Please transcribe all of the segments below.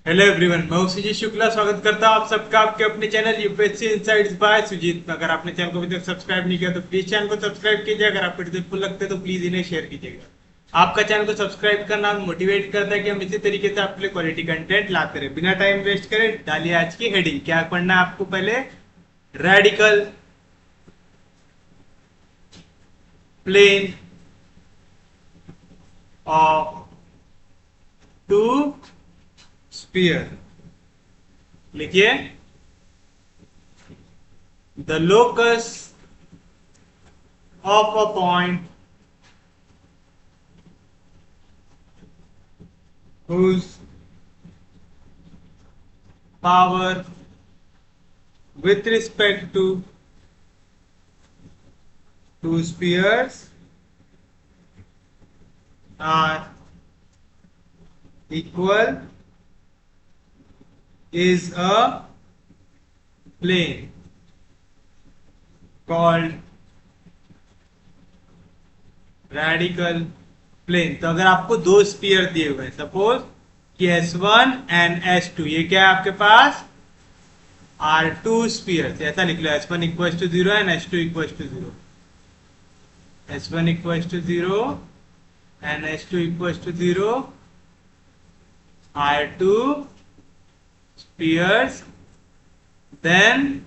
Hello everyone, मैं हूं सुजीत शुक्ला। स्वागत करता हूं आप सबका आपके अपने channel UPSC insights by Sujit. अगर आपने चैनल को अभी तक सब्सक्राइब नहीं किया तो प्लीज चैनल को सब्सक्राइब कीजिए। अगर आपको हेल्पफुल लगते तो प्लीज इन्हें शेयर कीजिएगा। आपका चैनल को सब्सक्राइब करना मोटिवेट करता है कि हम इसी तरीके से आपके लिए क्वालिटी कंटेंट लाते रहे। बिना टाइम वेस्ट करे डालिए आज की हेडिंग। क्या पढ़ना है आपको? पहले radical plane of two sphere. लिखिए, the locus of a point whose power with respect to two spheres are equal is a plane called radical plane। तो अगर आपको दो स्पीयर दिए हुए, सपोज कि S1 एंड S2, ये क्या है आपके पास? Are to sphere. ऐसा लिख लो, S1 equal to 0 and S2 equal to 0। S1 equal to 0 and S2 equal to 0 are two spheres, then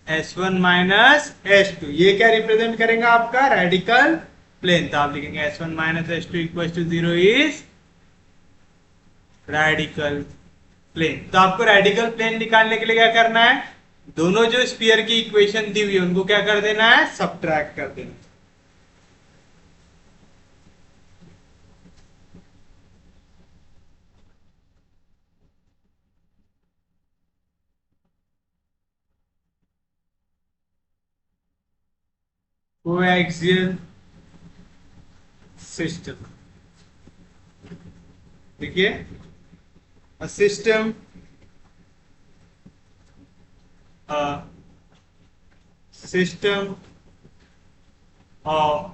S1 minus S2। ये क्या रिप्रेजेंट करेगा? आपका रेडिकल प्लेन। तो आप लिखेंगे S1 minus S2 equal to 0 is radical plane. तो आपको radical plane निकालने के लिए क्या करना है? दोनों जो स्पीयर की इक्वेशन दी हुई है उनको क्या कर देना है? सब्ट्रैक्ट कर देना। Coaxial system. देखिए, a system a system of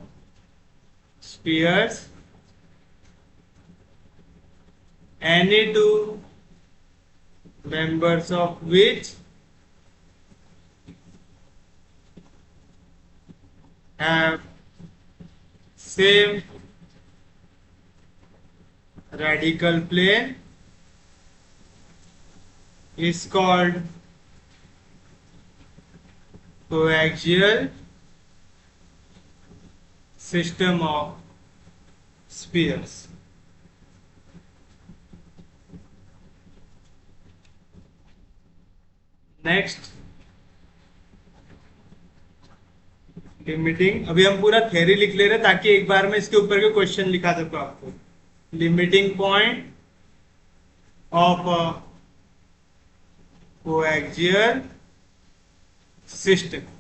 spheres, any two members of which have same radical plane is called coaxial system of spheres। Next, limiting. अभी हम पूरा थ्योरी लिख ले रहे हैं ताकि एक बार में इसके ऊपर के क्वेश्चन लिखा सकूं आपको। Limiting point of a coaxial system.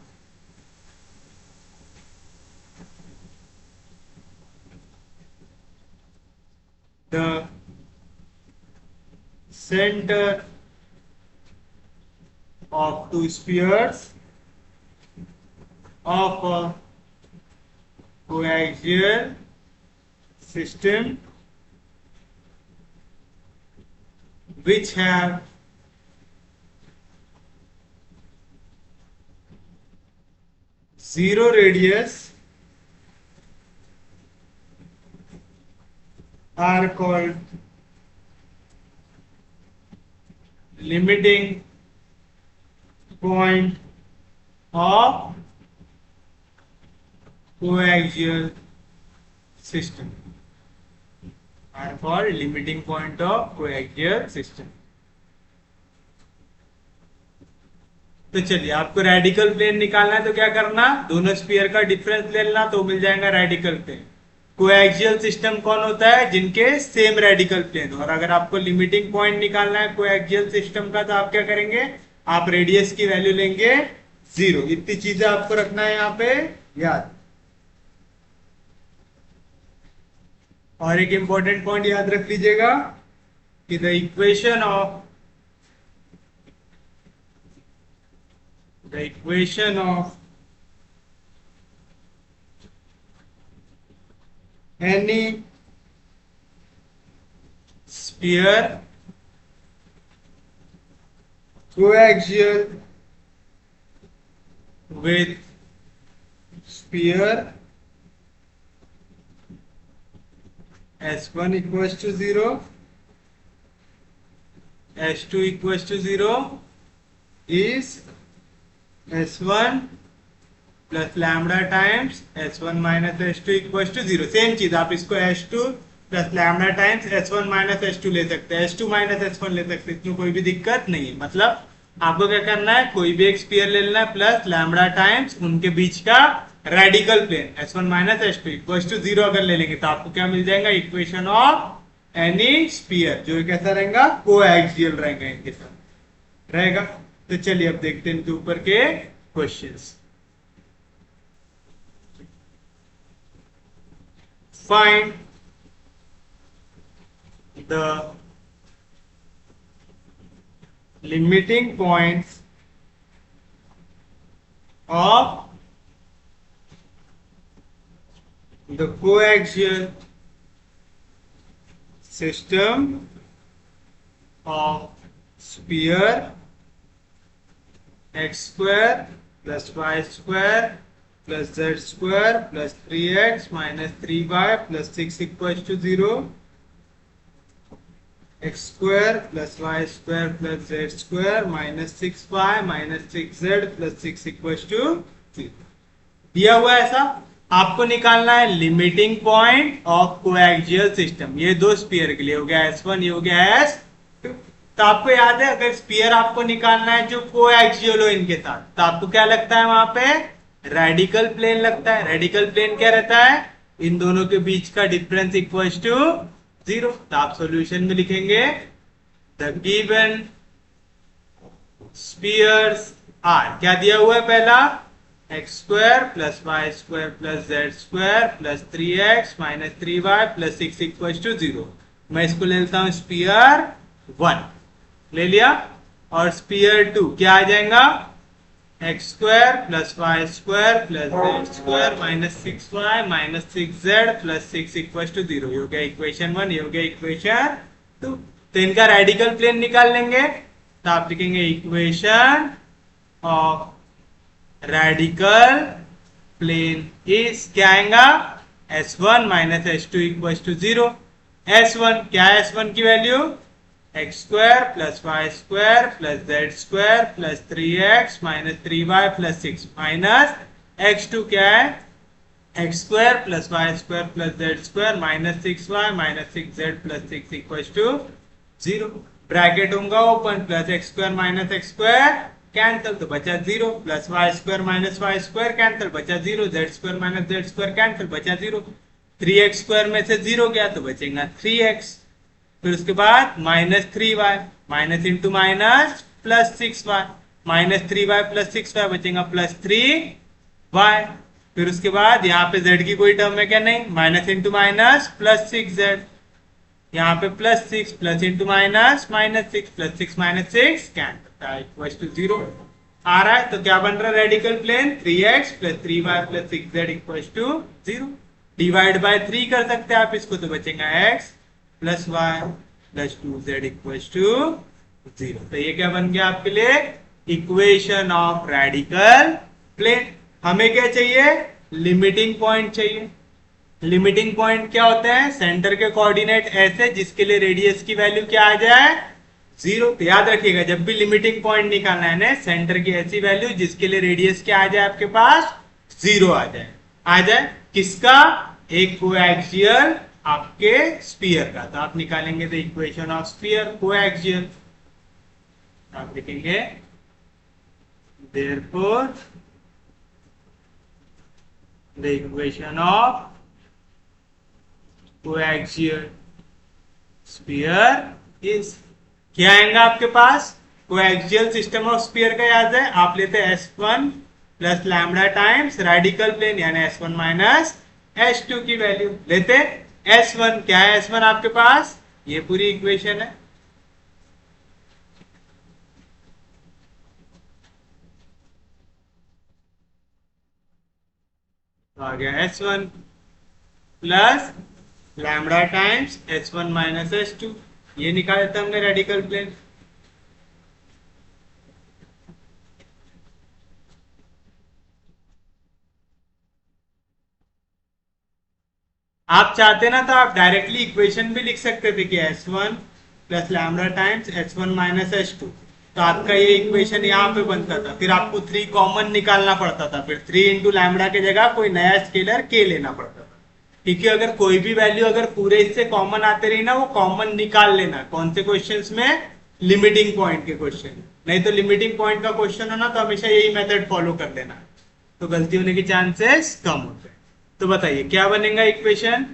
The center of two spheres of a coaxial system which have zero radius are called limiting point of coaxial system, are called limiting point of coaxial system। तो चलिए, आपको radical plane निकालना है तो क्या करना? दोनों sphere का डिफरेंस ले लेना तो मिल जाएगा रेडिकल प्लेन। कोएक्सियल सिस्टम कौन होता है? जिनके सेम रेडिकल प्लेन। और अगर आपको लिमिटिंग पॉइंट निकालना है कोएक्सियल सिस्टम का तो आप क्या करेंगे? आप रेडियस की वैल्यू लेंगे 0। इतनी चीजें आपको रखना है यहाँ पे याद। और एक इंपॉर्टेंट पॉइंट याद रख लीजिएगा कि the equation of any sphere coaxial with sphere S1 equals to 0, S2 equals to 0 is S1 plus lambda times S1 minus S2 equals to 0. Same चीज आप इसको S2 plus lambda times S1 minus S2 ले सकते हैं, S2 minus S1 ले सकते हैं, इसमें कोई भी दिक्कत नहीं है। मतलब आपको क्या करना है, कोई भी एक स्फीयर ले लेना है प्लस लैम्डा टाइम्स उनके बीच का radical plane S1 minus S2 equals to 0 अगर ले लेंगे तो आपको क्या मिल जाएगा, इक्वेशन ऑफ एनी स्फीयर, जो कैसा रहेगा, कोएक्सियल रहेगा, इनके साथ रहेगा। तो चलिए अब देखते हैं इनके ऊपर के questions. Find the limiting points of the coaxial system of sphere x square plus y square plus z square plus 3x minus 3y plus 6 equals to 0, x square plus y square plus z square minus 6y minus 6z plus 6 equals to 0। दिया हुआ ऐसा आपको निकालना है limiting point of coaxial system. ये दो sphere के लिए हो गया S1, ये हो गया S2। तो आपको याद है अगर स्फीयर आपको निकालना है जो कोएक्सियल हो इनके साथ, तो आपको क्या लगता है, वहां पे रेडिकल प्लेन लगता है। रेडिकल प्लेन क्या रहता है, इन दोनों के बीच का डिफरेंस इक्वल्स टू 0। तो आप सॉल्यूशन में लिखेंगे द गिवन स्फीयर्स आर, क्या दिया हुआ है, पहला x square plus Y square plus Z square plus 3x minus 3y plus 6 equals to 0। मैं इसको ले लेता हूं स्फीयर 1 ले लिया, और स्फीयर 2 क्या आ जाएगा, x square plus Y square plus Z square minus 6y minus 6z plus 6 equal to 0। ये हो गया इक्वेशन 1, ये हो गया इक्वेशन 2। तो इनका रेडिकल प्लेन निकाल लेंगे, तो आप लिखेंगे equation of radical plane is क्या आएगा, S1 minus S2 equal to 0। S1 क्या है, S1 की value X square plus Y square plus Z square plus 3x minus 3y plus 6 minus x2 क्या है, X square plus Y square plus Z square minus 6y minus 6z plus 6 equal to 0। Bracket होगा open, plus X square minus X square cancel तो बचा 0, plus Y square minus Y square cancel बचा 0, Z square minus Z square cancel बचा 0, 3x square में से 0 गया तो बचेगा 3x, फिर उसके बाद minus 3y minus into minus plus 6y minus 3y plus 6y बचेगा प्लस 3y। फिर उसके बाद यहाँ पे z की कोई टर्म है क्या, नहीं, minus into minus plus 6z, यहाँ पे plus 6 plus into minus minus 6 plus 6 minus 6 cancel equal to 0 आ रहा है। तो क्या बन रहा है, radical plane 3x plus 3y plus 6z equal to 0। Divide by 3 कर सकते हैं आप इसको, तो बचेगा x plus y plus 2z equals to 0। तो ये क्या बन गया आपके लिए, इक्वेशन ऑफ रेडिकल प्लेन। हमें क्या चाहिए, लिमिटिंग पॉइंट चाहिए। लिमिटिंग पॉइंट क्या होते हैं, सेंटर के कोऑर्डिनेट ऐसे जिसके लिए रेडियस की वैल्यू क्या आ जाए, 0। तो याद रखिएगा जब भी लिमिटिंग पॉइंट निकालना है ना, सेंटर की ऐसी वैल्यू जिसके लिए रेडियस क्या आ जाए आपके पास, 0 आ जाए किसका, एक कोएक्सियल आपके स्फीयर का। तो आप निकालेंगे the equation of sphere coaxial, आप लिखेंगे therefore the equation of coaxial sphere is, क्या आएगा आपके पास, कोएक्सियल सिस्टम ऑफ स्फीयर का याद है, आप लेते हैं S1 plus lambda times radical plane यानी S1 माइनस S2 की वैल्यू लेते। S1 क्या है, S1 आपके पास ये पूरी इक्वेशन है, तो आ गया S1 plus lambda times S1 minus S2, ये निकाल देते हमने रेडिकल प्लेन। आप चाहते ना तो आप डायरेक्टली इक्वेशन भी लिख सकते थे कि S1 plus lambda times S1 minus S2, तो आपका ये इक्वेशन यहाँ पे बनता था। फिर आपको 3 कॉमन निकालना पड़ता था, फिर 3 इंटू लैम्डा की जगह कोई नया स्केलर K लेना पड़ता था। क्योंकि अगर कोई भी वैल्यू अगर पूरे इससे कॉमन आते रही ना, वो कॉमन निकाल लेना। कौन से क्वेश्चंस में? लिमिटिंग पॉइंट के क्वेश्चन। नहीं तो लिमिटिंग पॉइंट का क्वेश्चन हो ना, तो हमेशा यही मेथड फॉलो कर लेना, तो गलती होने के चांसेस कम होते हैं। तो बताइए क्या बनेगा equation?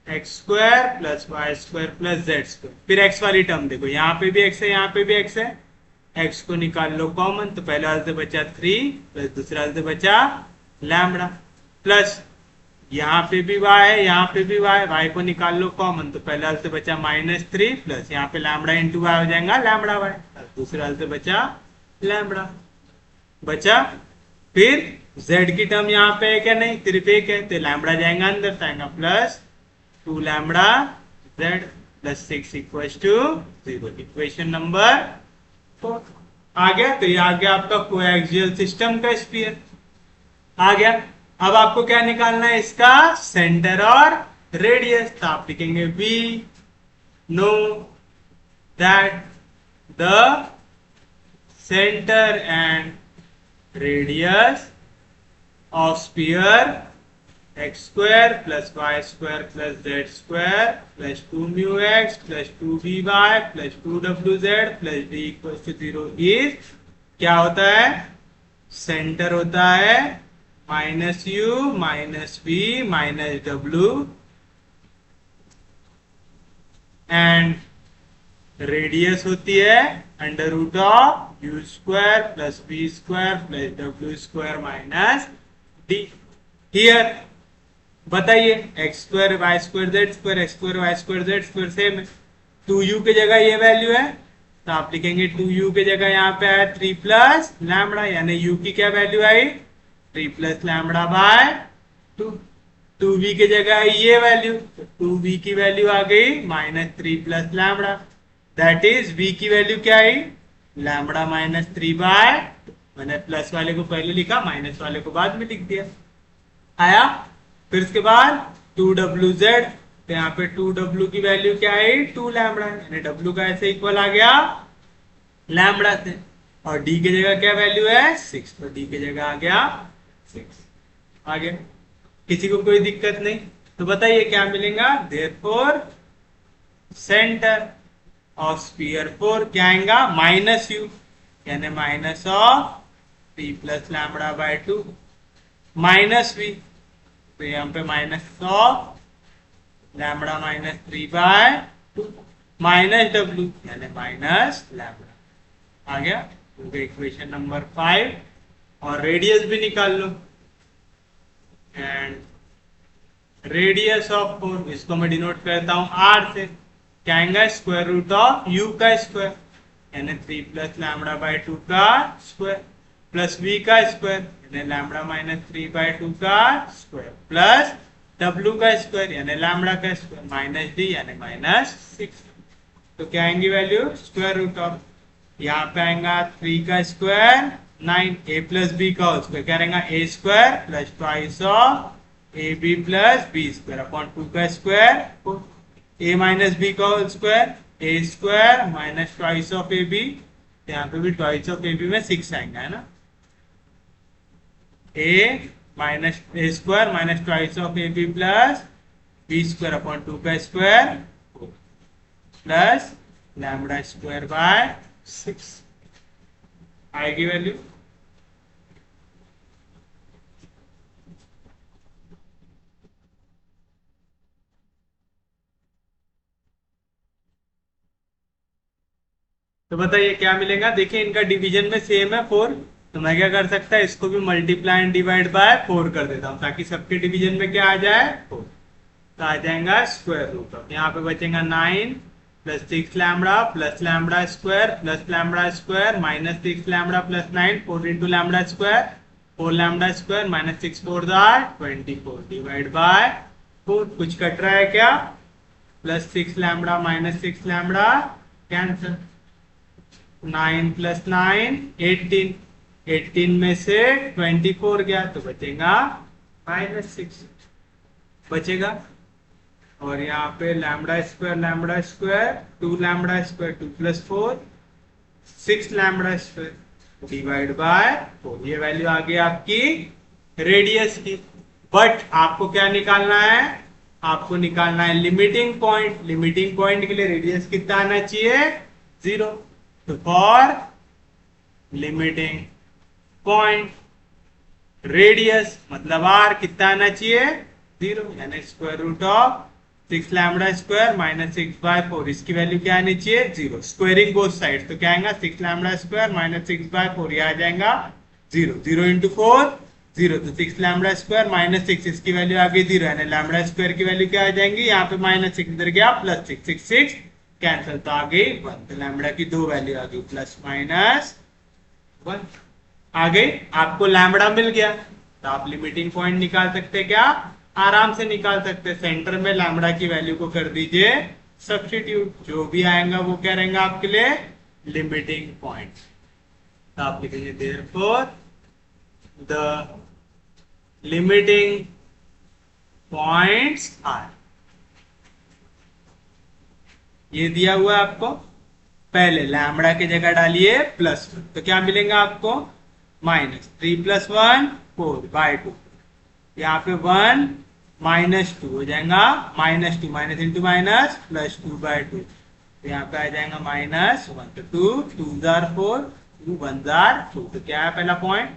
X square plus Y square plus Z square. फिर एक्स वाली टर्म देखो, यहाँ पे भी एक्स है, यहाँ पे भी एक्स है। एक्स को निकाल लो कॉमन, तो पहले वाले से बचा 3 प्लस दूसरे वाले से बचा लैम्बडा, प्लस यहाँ पे भी y है, यहाँ पे भी y, y को निकाल लो कॉमन, तो पहले वाले से बचा -3 प्लस यहाँ पे लैम्बडा इंटू वाई हो जाएगा लैम्बडा वाई, दूसरे वाले से बचा लैम्बडा बचा। फिर z की टर्म यहाँ पे है क्या? नहीं, सिर्फ एक है, तो लैम्बडा जाएगा अंदर, तो आएगा plus 2 lambda z plus 6 equal to 0। Equation number 4 आ गया। तो ये आ गया आपका कोएक्सियल सिस्टम का स्फीयर आ गया। अब आपको क्या निकालना है? इसका सेंटर और रेडियस। तो आप लिखेंगे we know that the centre and radius of sphere x square plus y square plus z square plus 2 mu x plus 2 vy plus 2 wz plus d equals to 0 is क्या होता है? Centre होता है minus U minus V minus W and radius होती है under root of U square plus V square plus W square minus D. Here बताइए X square Y square Z square, X square Y square Z square same है। 2u की जगह ये value है, तो आप लिखेंगे 2u की जगह यहाँ पे आया 3 प्लस लैम्बडा, यानी u की क्या value I? 3 plus lambda by 2। 2v की जगह ये वैल्यू, तो 2v की वैल्यू आ गई -3 plus lambda, that is v की वैल्यू क्या आई? लैम्बडा -3 बाय, मैंने प्लस वाले को पहले लिखा, माइनस वाले को बाद में लिख दिया, आया। फिर उसके बाद 2wz, तो यहाँ पे 2w की वैल्यू क्या आई? 2 लैम्बडा, यानी w का ऐसे इक्वल आ गया लैम्बडा से। और d की जगह क्या वैल्यू है? 6, तो d की जगह आ गया 6। आ गया, किसी को कोई दिक्कत नहीं? तो बताइए क्या मिलेगा? देयरफॉर सेंटर ऑफ स्फीयर 4 क्या आएगा? माइनस यू, यानी minus of 3 plus lambda by 2 minus v, तो यहाँ पे minus of lambda -3 by 2 minus डब्ल्यू, यानी माइनस लैम्बडा। आ गया इक्वेशन नंबर 5। और रेडियस भी निकाल लो, एंड रेडियस ऑफ 4, इसको मैं डिनोट करता हूं r से, क्या आएगा? स्क्वायर रूट ऑफ u का स्क्वायर, यानी 3 प्लस लैम्बडा बाय 2 का स्क्वायर प्लस v का स्क्वायर, यानी लैम्बडा -3 बाय 2 का स्क्वायर प्लस w का स्क्वायर, यानी लैम्बडा का स्क्वायर माइनस d, यानी -6। तो क्या आएंगी वैल्यू? स्क्वायर रूट ऑफ, यहाँ पे आएगा 3 का स्क्वायर 9, a प्लस b का स्क्वायर क्या रहेगा? a square plus twice of A B plus B square upon 2 का स्क्वायर, a माइनस बी का whole square, a square minus twice of A b, यहाँ पे भी ट्वाइस ऑफ ए बी में 6 आएगा, है ना? a minus a square minus twice of A B plus B square upon 2 का square plus lambda square by 6 आएगी value. तो बताइए क्या मिलेगा? देखिए इनका डिवीजन में सेम है 4, तो मैं क्या कर सकता है? इसको भी मल्टीप्लाई एंड डिवाइड बाय 4 कर देता हूं, ताकि सबके डिवीजन में क्या आ जाए? 4। तो आ जाएगा स्क्वायर रूट ऑफ, यहाँ पे बचेगा 9 plus 6 lambda plus lambda square plus lambda square minus 6 lambda plus 9, 4 into lambda square 4 lambda square minus 6 4 24 divide by 4। कुछ कट रहा है क्या? Plus 6 lambda minus 6 lambda cancel, 9 plus 9 18, 18 में से 24 गया तो बचेगा -6 बचेगा। और यहाँ पे lambda square 2 lambda square 2 + 4 6 lambda square divide by 4। ये वैल्यू आ गई आपकी रेडियस की। बट आपको क्या निकालना है? आपको निकालना है लिमिटिंग पॉइंट। लिमिटिंग पॉइंट के लिए रेडियस कितना आना चाहिए? 0। तो फॉर लिमिटिंग पॉइंट रेडियस मतलब आर कितना आना चाहिए? 0, यानी square root of 6 lambda square minus 6/4। इसकी वैल्यू क्या आनी चाहिए? 0। स्क्वायरिंग बोथ साइड तो क्या आएगा? 6 लैम्बडा स्क्वायर माइनस 6/4, ये आ जाएगा 0। 0 × 4 0, तो 6 लैम्बडा स्क्वायर माइनस 6, इसकी वैल्यू आ गई 0, यानी लैम्बडा स्क्वायर की वैल्यू क्या आ जाएंगी? यहाँ पे माइनस 6 इधर गया प्लस 6, 6 6 कैंसिल, तो आ गई 1। तो लैम्बडा की दो वैल्यू आ गई प्लस माइनस 1 आ गई। आपको लैम्बडा मिल गया तो आप लिमिटिंग पॉइंट निकाल सकते, क्या आराम से निकाल सकते। सेंटर में लैम्बडा की वैल्यू को कर दीजिए सब्स्टिट्यूट, जो भी आएगा वो क्या रहेगा आपके लिए? Limiting point. तो आप लिखेंगे therefore the limiting points are. ये दिया हुआ है आपको। पहले लैम्बडा की जगह डालिए +1, तो क्या मिलेगा आपको? -3 + 1 4/2। यहाँ पे 1 -2 हो जाएगा, -2 माइनस इंटू माइनस +2/2। तो यहाँ पे आ जाएगा -1, तो 2 2s are 4 2 1s are 2। तो क्या है पहला पॉइंट?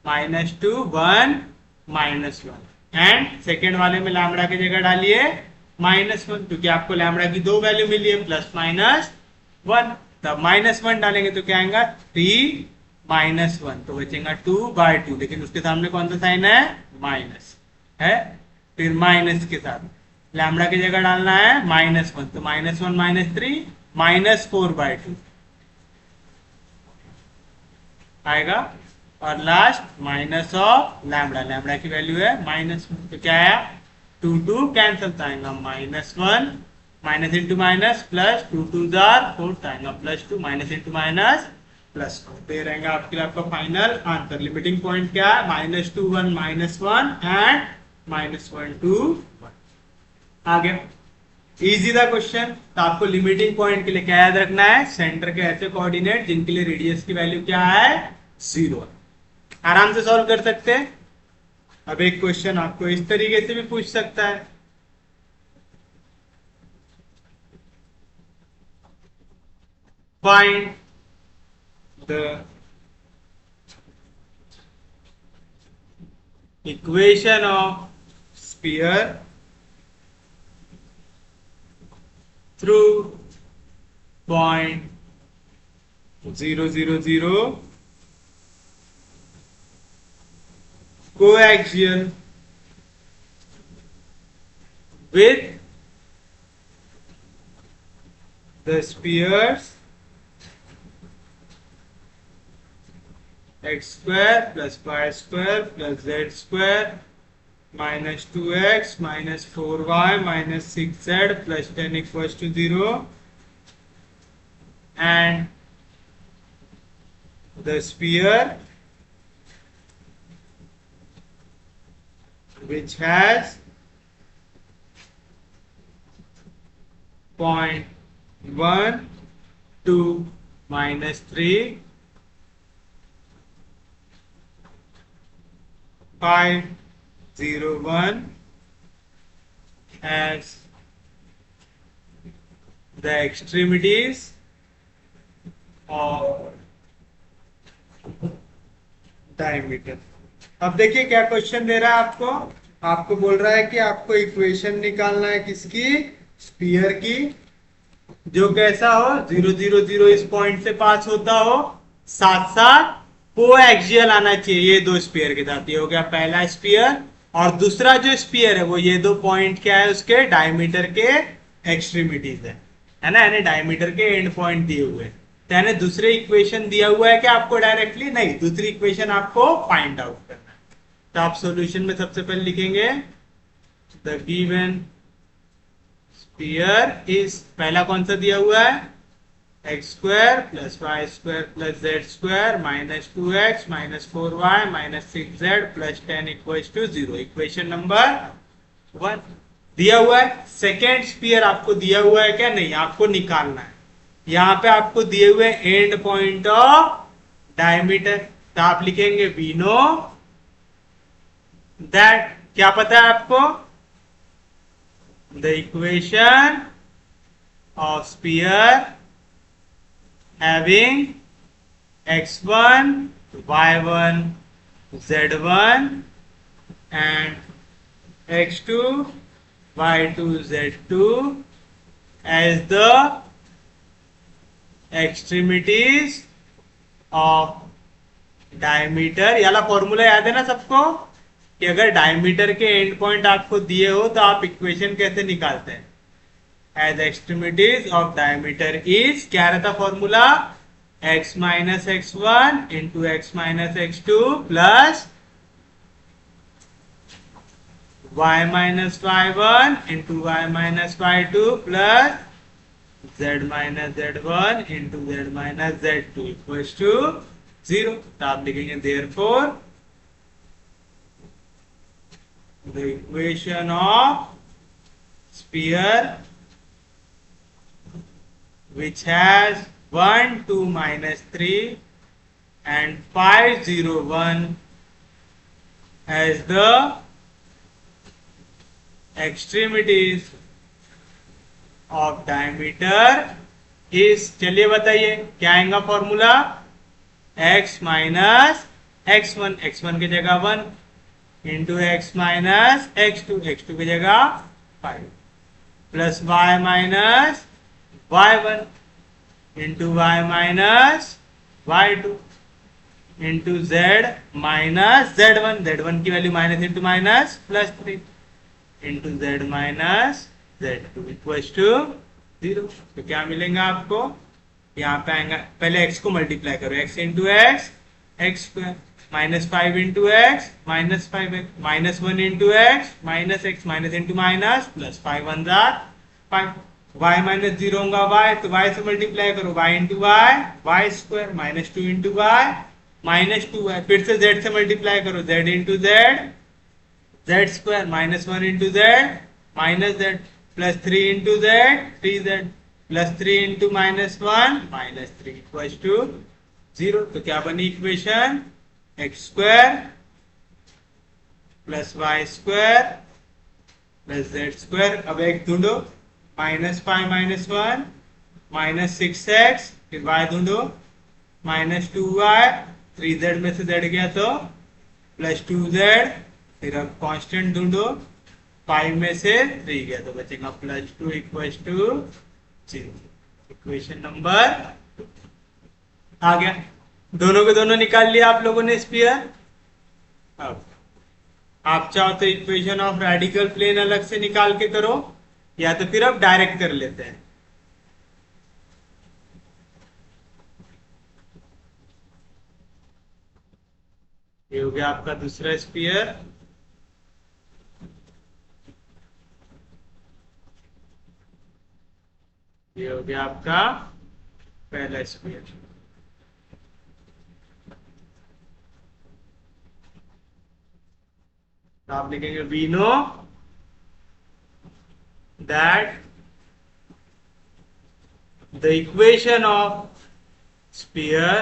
-2 1 -1। एंड सेकेंड वाले में लैम्बडा की जगह डालिए -1, क्योंकि आपको लैम्बडा की दो वैल्यू मिली है +-1। तब -1 डालेंगे तो क्या आएगा? 3 -1, तो बचेगा 2/2। लेकिन उसके सामने कौन सा साइन है? माइनस है। फिर माइनस के साथ लैम्बडा की जगह डालना है -1, तो -1 -3 -4/2 आएगा। और last minus of lambda, lambda की वैल्यू है -1, तो क्या आया? 2 2 कैंसिल आएगा, -1 minus into minus plus 2 2s are 4 आएगा +2 माइनस इंटू माइनस +4। दे रहेगा आपके लिए आपका फाइनल आंसर। लिमिटिंग पॉइंट क्या है? -2 1 -1 एंड -1 2 1। आ गया, इजी था क्वेश्चन। तो आपको लिमिटिंग पॉइंट के लिए क्या याद रखना है? सेंटर के ऐसे कोऑर्डिनेट जिनके लिए रेडियस की वैल्यू क्या है? 0। आराम से सॉल्व कर सकते हैं। अब एक क्वेश्चन आपको इस तरीके से भी पूछ सकता है, find the equation of sphere through point 0 0 0 coaxial with the spheres x square plus y square plus z square minus 2x minus 4y minus 6z plus 10 equals to 0, and the sphere which has point 1 2 -3 5 0 1 as the extremities of diameter। अब देखिए क्या question दे रहा है आपको। आपको बोल रहा है कि आपको इक्वेशन निकालना है किसकी? स्फीयर की, जो कैसा हो? 0 0 0 इस पॉइंट से पास होता हो, साथ साथ कोएक्सियल आना चाहिए ये दो स्फीयर के साथ। ये हो गया पहला स्फीयर, और दूसरा जो स्फीयर है वो ये दो पॉइंट क्या है उसके? डायमीटर के एक्सट्रीमिटीज है ना, यानी डायमीटर के एंड पॉइंट दिए हुए। तो यानी दूसरे इक्वेशन दिया हुआ है कि आपको डायरेक्टली नहीं, दूसरी इक्वेशन आपको फाइंड आउट करना है। तो आप सॉल्यूशन में सबसे पहले लिखेंगे द गिवन स्फीयर इज, पहला कौन सा दिया हुआ है? x square plus y square plus z square minus 2x minus 4y minus 6z plus 10 equals to 0। Equation number 1। दिया हुआ है। सेकेंड स्पीयर आपको दिया हुआ है क्या? नहीं, आपको निकालना है। यहां पे आपको दिए हुए एंड पॉइंट ऑफ डायमीटर, तो आप लिखेंगे वी नो दैट, क्या पता है आपको? The equation of spear having x1 y1 z1 and x2 y2 z2 as the extremities of diameter. याला फॉर्मूला याद है ना सबको, कि अगर डायमीटर के एंड पॉइंट आपको दिए हो तो आप इक्वेशन कैसे निकालते हैं? As extremities of diameter is, क्या रहता formula? x minus x1 into x minus x2 plus y minus y1 into y minus y2 plus z minus z1 into z minus z2 equals to 0। तो आप लिखेंगे therefore the equation of sphere which has 1 2 minus 3 and 5 0 1 as the extremities of diameter is, चलिए बताइए क्या आएगा formula? x minus x1, x1 की जगह 1 into x minus x2, x2 की जगह 5 plus y minus y1 into y minus y2 into z minus z1, z1 की value minus into minus plus 3 into z minus z2 equals to 0। तो क्या मिलेगा आपको? यहाँ पे आएगा, पहले x को मल्टीप्लाई करो, x into x x square minus 5 into x minus 5x minus 1 into x minus x minus into minus plus 5 1 5 y minus 0 होगा y, तो y से मल्टीप्लाई करो, y into y square minus 2 into y minus 2y, फिर से z से multiply करो, z into z square minus 1 into z minus z plus 3 into z 3z plus 3 into minus 1 minus 3 equals to 0। तो क्या बनी equation? X square plus Y square plus Z square. अब एक ढूंढो, माइनस 5 माइनस 1 माइनस 6x, फिर y ढूंढो minus 2y, 3z में से z गया तो प्लस 2z, फिर अब कांस्टेंट ढूंढो 5 में से 3 गया तो बचेगा plus 2 equals to 0। Equation number आ गया। दोनों के दोनों निकाल लिया आप लोगों ने स्फीयर। अब आप चाहो तो इक्वेशन ऑफ रेडिकल प्लेन अलग से निकाल के करो, या तो फिर अब डायरेक्ट कर लेते हैं। ये हो गया आपका दूसरा स्फीयर। ये हो गया आपका पहला स्फीयर। तो आप लिखेंगे we know that the equation of sphere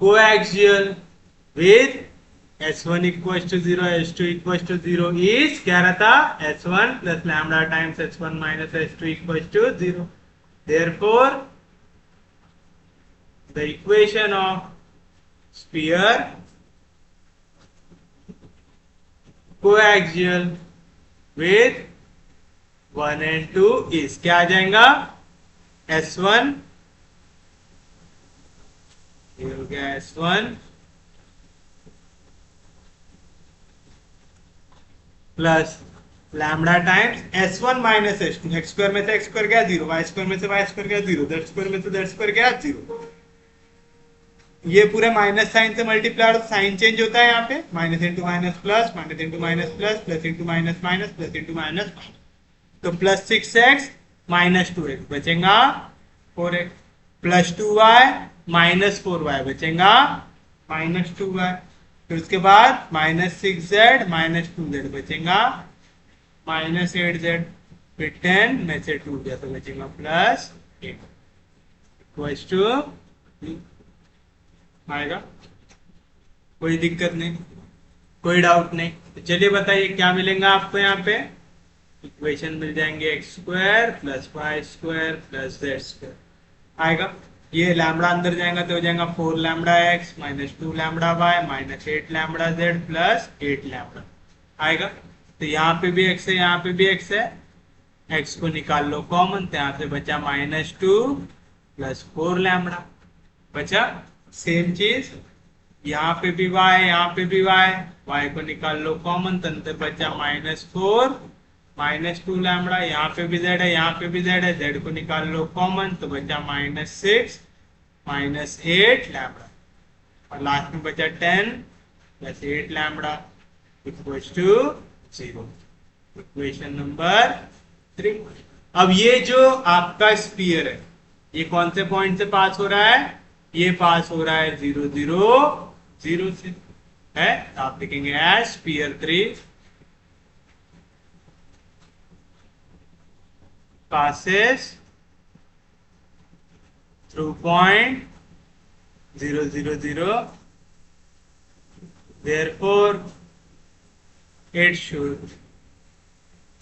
coaxial with s1 equals to 0 s2 equals to 0 is, क्या रहता? s1 plus lambda times s1 minus s2 equals to 0। therefore the equation of sphere coaxial with 1 and 2 is, क्या आ जाएगा? s1, ये हो गया s1 plus lambda times s1 minus s2, x square में से एक्स स्क्वायर गया 0, वाई स्क्वायर में से वाई स्क्वायर गया 0, जेड स्क्वायर में से जेड स्क्वायर गया 0। ये पूरे माइनस साइन से मल्टीप्लाई, साइन चेंज होता है यहाँ पे, minus into minus plus minus into minus plus plus into minus minus plus into minus, तो प्लस 6x माइनस 2x बचेगा 4x plus 2y minus 4y बचेगा माइनस 2y, फिर उसके बाद माइनस 6z माइनस 2z बचेगा -8z, फिर 10 में से 2 गया तो बचेगा +8 इक्वल्स टू आएगा। कोई दिक्कत नहीं, कोई डाउट नहीं। तो चलिए बताइए क्या मिलेगा आपको यहाँ पे। इक्वेशन मिल जाएंगे x² + y² + z² आएगा। ये लैम्बडा अंदर जाएगा तो हो जाएगा 4 λx - 2 λy - 8 λz + 8 λ आएगा। तो यहाँ पे भी x है, यहाँ पे भी x है, x को निकाल लो कॉमन, तो यहाँ से बचा -2 + 4 λ बचा। सेम चीज यहाँ पे भी y, यहाँ पे भी y को निकाल लो कॉमन, तो अंदर बचा -4 - 2 λ, यहाँ पे भी z है, यहाँ पे भी z है, z को निकाल लो कॉमन तो बचा -6 - 8 λ और लास्ट में बचा 10 + 8 λ इक्वल्स टू 0। Equation number 3। अब ये जो आपका स्फीयर है ये कौन से पॉइंट से पास हो रहा है, ये पास हो रहा है 0 0 0 से है, तो आप लिखेंगे as sphere 3 passes through point 0 0 0, therefore it should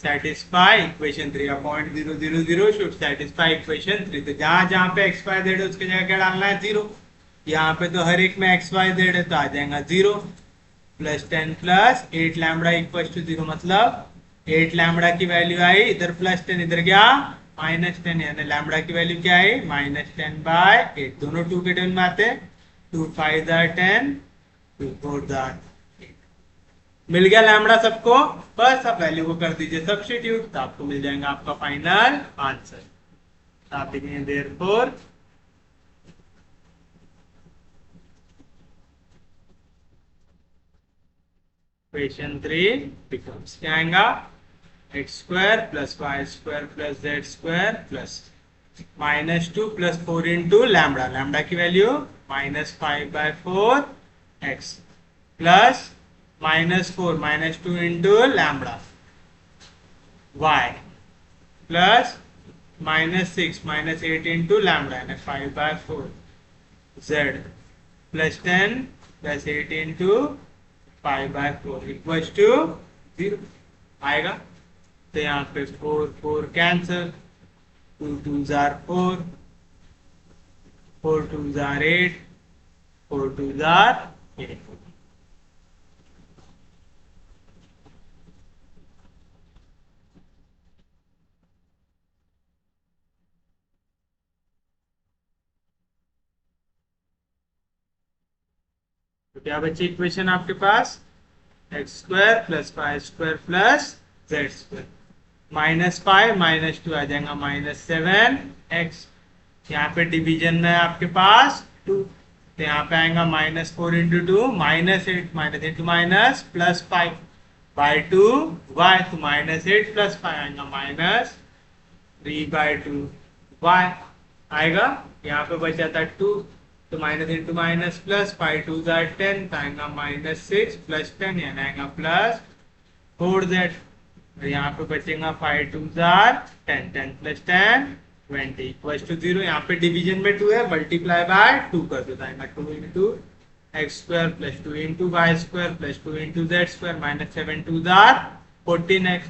satisfy equation 3। point 0 0 0 should satisfy equation 3। तो जहां जहां पे x y z है उसकी जगह क्या डालना है 0। यहाँ पे तो हर एक में x y z है तो आ जाएगा 0 +10 + 8 λ इक्वल टू 0, मतलब 8 λ की वैल्यू आई, इधर +10 इधर क्या -10, यानी लैम्बडा की वैल्यू क्या आई -10/8। दोनों 2 के टेबल में आते, 2 5 10, 2 4 8। मिल गया लैम्बडा सबको, बस अब वैल्यू को कर दीजिए सब्स्टिट्यूट तो आपको मिल जाएगा आपका फाइनल आंसर। आप लिखेंगे देयरफॉर इक्वेशन 3 बिकम्स क्या आएगा x² + y² + z² plus -2 + 4 × lambda की value -5/4 x plus -4 - 2 × lambda y plus -6 - 8 × lambda यानी 5/4 z प्लस 10 + 8 × 5/4 इक्वल्स टू 0 आएगा। तो यहाँ पे 4 4 cancel, 2 2s are 4, 4 2s are 8, 4 2s are 8। तो क्या बची इक्वेशन आपके पास x² + y² + z²। -5 - 2 आ जाएगा -7x। यहाँ पे डिवीजन में आपके पास 2, तो यहाँ पे आएगा -4 × 2 -8 -8 +5/2 y, तो -8 + 5 आएगा -3/2 y आएगा। यहाँ पे बचा था 2, तो -× - +5 2s are 10, तो आएगा -6 + 10 यानी आएगा +4z। और यहाँ पे बचेगा 5 2s are 10, 10 + 10 20 इक्वल्स टू 0। यहाँ पे डिवीजन में 2 है, मल्टीप्लाई बाय 2 कर दो, आएगा 2 × x² + 2 × y² + 2 × z² -7 2s are 14x,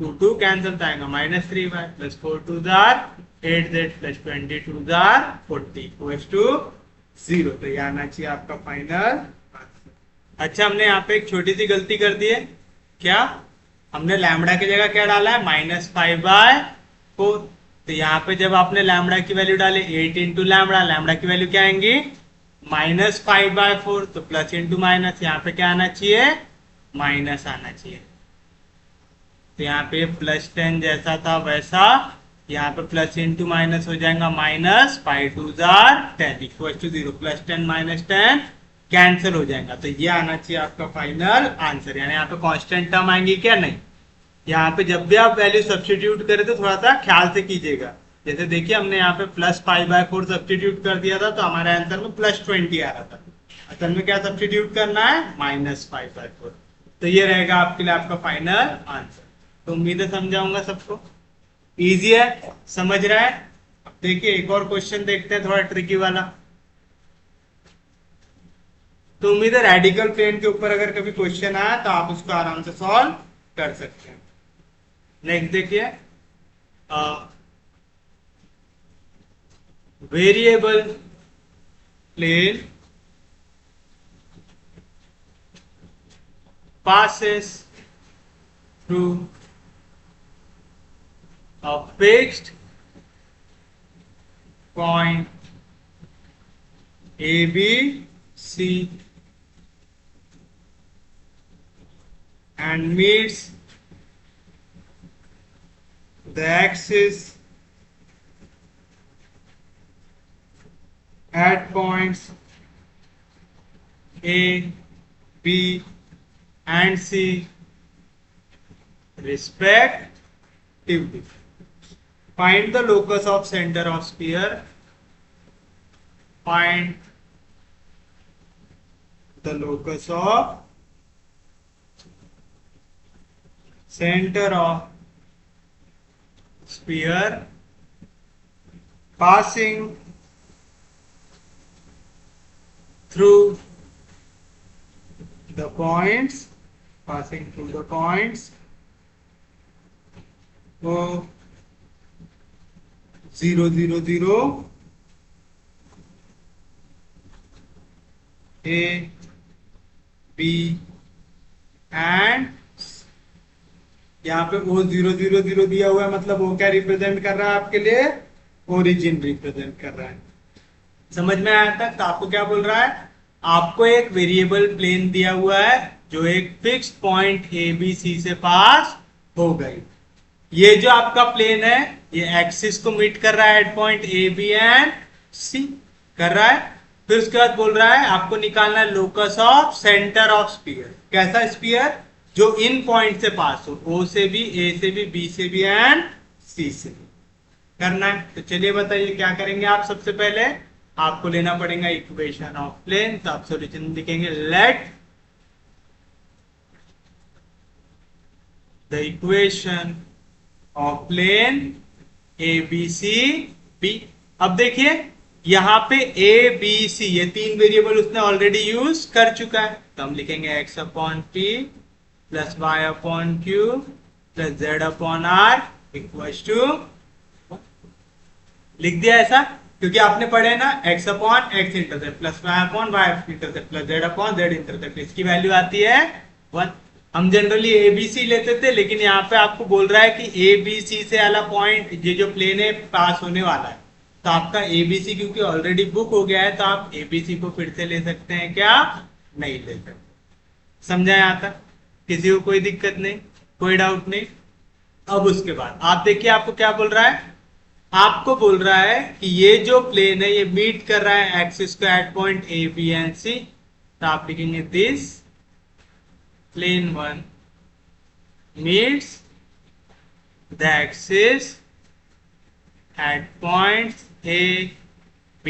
2 2 cancel, तो आएगा -3y + 4 2s are 8z + 20 2s are 40 equals to 0। तो ये आना चाहिए आपका फाइनल। अच्छा, हमने यहाँ पे एक छोटी सी गलती कर दी है। क्या? हमने लैम्बडा की जगह क्या डाला है -5/4। तो यहाँ पे जब आपने लैम्बडा की वैल्यू डाली 8 × लैम्बडा, लैम्बडा की वैल्यू क्या आएंगी -5/4, तो प्लस इंटू माइनस, यहाँ पे क्या आना चाहिए माइनस आना चाहिए। तो यहाँ पे +10 जैसा था वैसा यहाँ पे प्लस इंटू माइनस हो जाएगा -5 2s are 10 equal to 0, +10 - 10 cancel हो जाएगा। तो ये आना चाहिए आपका फाइनल आंसर। यानी यहाँ पे कांस्टेंट टर्म आएंगी क्या? नहीं। यहाँ पे जब भी आप वैल्यू सब्स्टिट्यूट करें तो थोड़ा सा ख्याल से कीजिएगा। जैसे देखिए हमने यहाँ पे +5/4 सब्स्टिट्यूट कर दिया था तो हमारे आंसर में +20 आ रहा था। असल में क्या सब्स्टिट्यूट करना है -5/4। तो ये रहेगा आपके लिए आपका फाइनल आंसर। तो उम्मीद है समझाऊंगा सबको। इजी है, समझ रहा है। अब देखिए एक और क्वेश्चन देखते हैं, थोड़ा ट्रिकी वाला। तो उम्मीद है रेडिकल प्लेन के ऊपर अगर कभी क्वेश्चन आया तो आप उसको आराम से सॉल्व कर सकते हैं। नेक्स्ट देखिए, variable plane passes through a fixed point A, B, C and meets the axis at points A, B and C respectively. Find the locus of center of sphere. Find the locus of center of sphere passing through the points O 0, 0, 0, A, B and यहाँ पे O 0, 0, 0 दिया हुआ है, मतलब वो क्या represent कर रहा है आपके लिए? ओरिजिन रिप्रेजेंट कर रहा है। समझ में आया तक? तो आपको क्या बोल रहा है, आपको एक वेरिएबल प्लेन दिया हुआ है जो एक फिक्स्ड पॉइंट ए बी सी से पास हो गई। ये जो आपका प्लेन है ये एक्सिस को मीट कर रहा है at point A B and C कर रहा है। फिर उसके बाद बोल रहा है आपको निकालना है locus of centre of sphere. कैसा स्फीयर? जो इन पॉइंट से पास हो, ओ से भी, ए से भी, बी से भी एंड सी से भी करना है। तो चलिए बताइए क्या करेंगे आप। सबसे पहले आपको लेना पड़ेगा इक्वेशन ऑफ प्लेन। तो आप सॉल्यूशन लिखेंगे, let the equation of plane a b c b. अब देखिए यहां पे ए बी सी ये तीन वेरिएबल उसने ऑलरेडी यूज कर चुका है। तो हम लिखेंगे x upon p plus y upon q plus z upon r equal to, लिख दिया ऐसा क्योंकि आपने पढ़े ना x upon x intercept plus y upon y intercept plus z upon z intercept, इसकी वैल्यू आती है 1। हम जनरली ए बी सी लेते थे, लेकिन यहाँ पे आपको बोल रहा है कि ए बी सी से वाला पॉइंट ये जो प्लेन है पास होने वाला है। तो आपका ए बी सी क्योंकि ऑलरेडी बुक हो गया है तो आप ए बी सी को फिर से ले सकते हैं क्या? नहीं ले सकते। समझा यहाँ तक? किसी को कोई दिक्कत नहीं, कोई डाउट नहीं। अब उसके बाद आप देखिए आपको क्या बोल रहा है, आपको बोल रहा है कि ये जो प्लेन है ये मीट कर रहा है एक्सिस को at point A B and C. तो आप लिखेंगे this plane 1 meets the axis at points A, B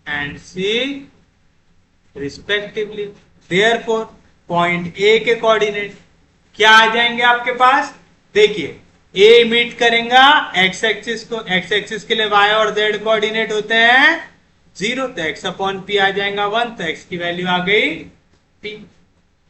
and C respectively. Therefore, point A के कोऑर्डिनेट क्या आ जाएंगे आपके पास? देखिए A मीट करेगा x एक्सिस को, x एक्सिस के लिए y और z कोऑर्डिनेट होते हैं 0, तो x अपॉन p आ जाएगा 1, तो x की वैल्यू आ गई p।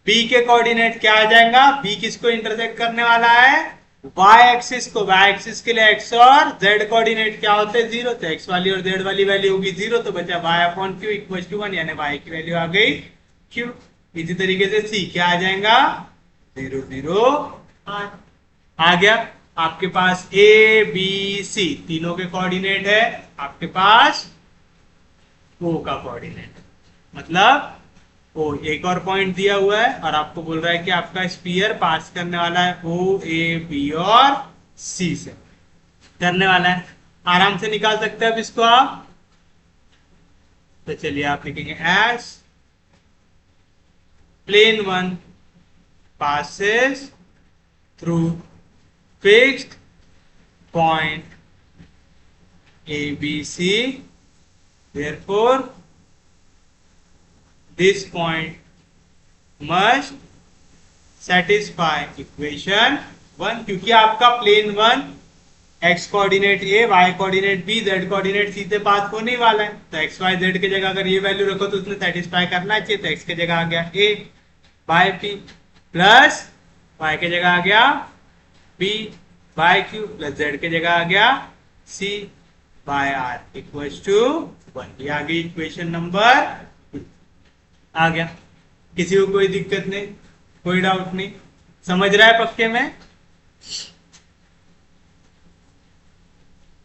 B के कोऑर्डिनेट क्या आ जाएगा? B किसको इंटरसेक्ट करने वाला है? y एक्सिस को। y एक्सिस के लिए x और z कोऑर्डिनेट क्या होते हैं? 0, तो x वाली और z वाली वैल्यू होगी 0, तो बचा y upon q equal to 1, यानी y की वैल्यू आ गई q। इसी तरीके से C क्या आ जाएगा? 0, 0 आ गया। आपके पास A B C तीनों के कोऑर्डिनेट है, आपके पास O का कोऑर्डिनेट, मतलब ओ एक और पॉइंट दिया हुआ है और आपको बोल रहा है कि आपका स्फीयर पास करने वाला है ओ ए बी और सी से करने वाला है। आराम से निकाल सकते हैं अब इसको आप। तो चलिए आप लिखेंगे S plane 1 passes through fixed point ABC, therefore this point must satisfy equation 1, क्योंकि आपका plane 1 X coordinate A, Y coordinate B, Z coordinate C से पास होने वाला है, तो एक्स वाई जेड की जगह अगर ये वैल्यू रखो तो उसने सेटिस्फाई करना चाहिए, तो एक्स की जगह आ गया a by p plus y की जगह आ गया b by q plus z की जगह आ गया c by r equals to 1। ये आ गई इक्वेशन नंबर, आ गया। किसी को कोई दिक्कत नहीं, कोई डाउट नहीं, समझ रहा है पक्के में?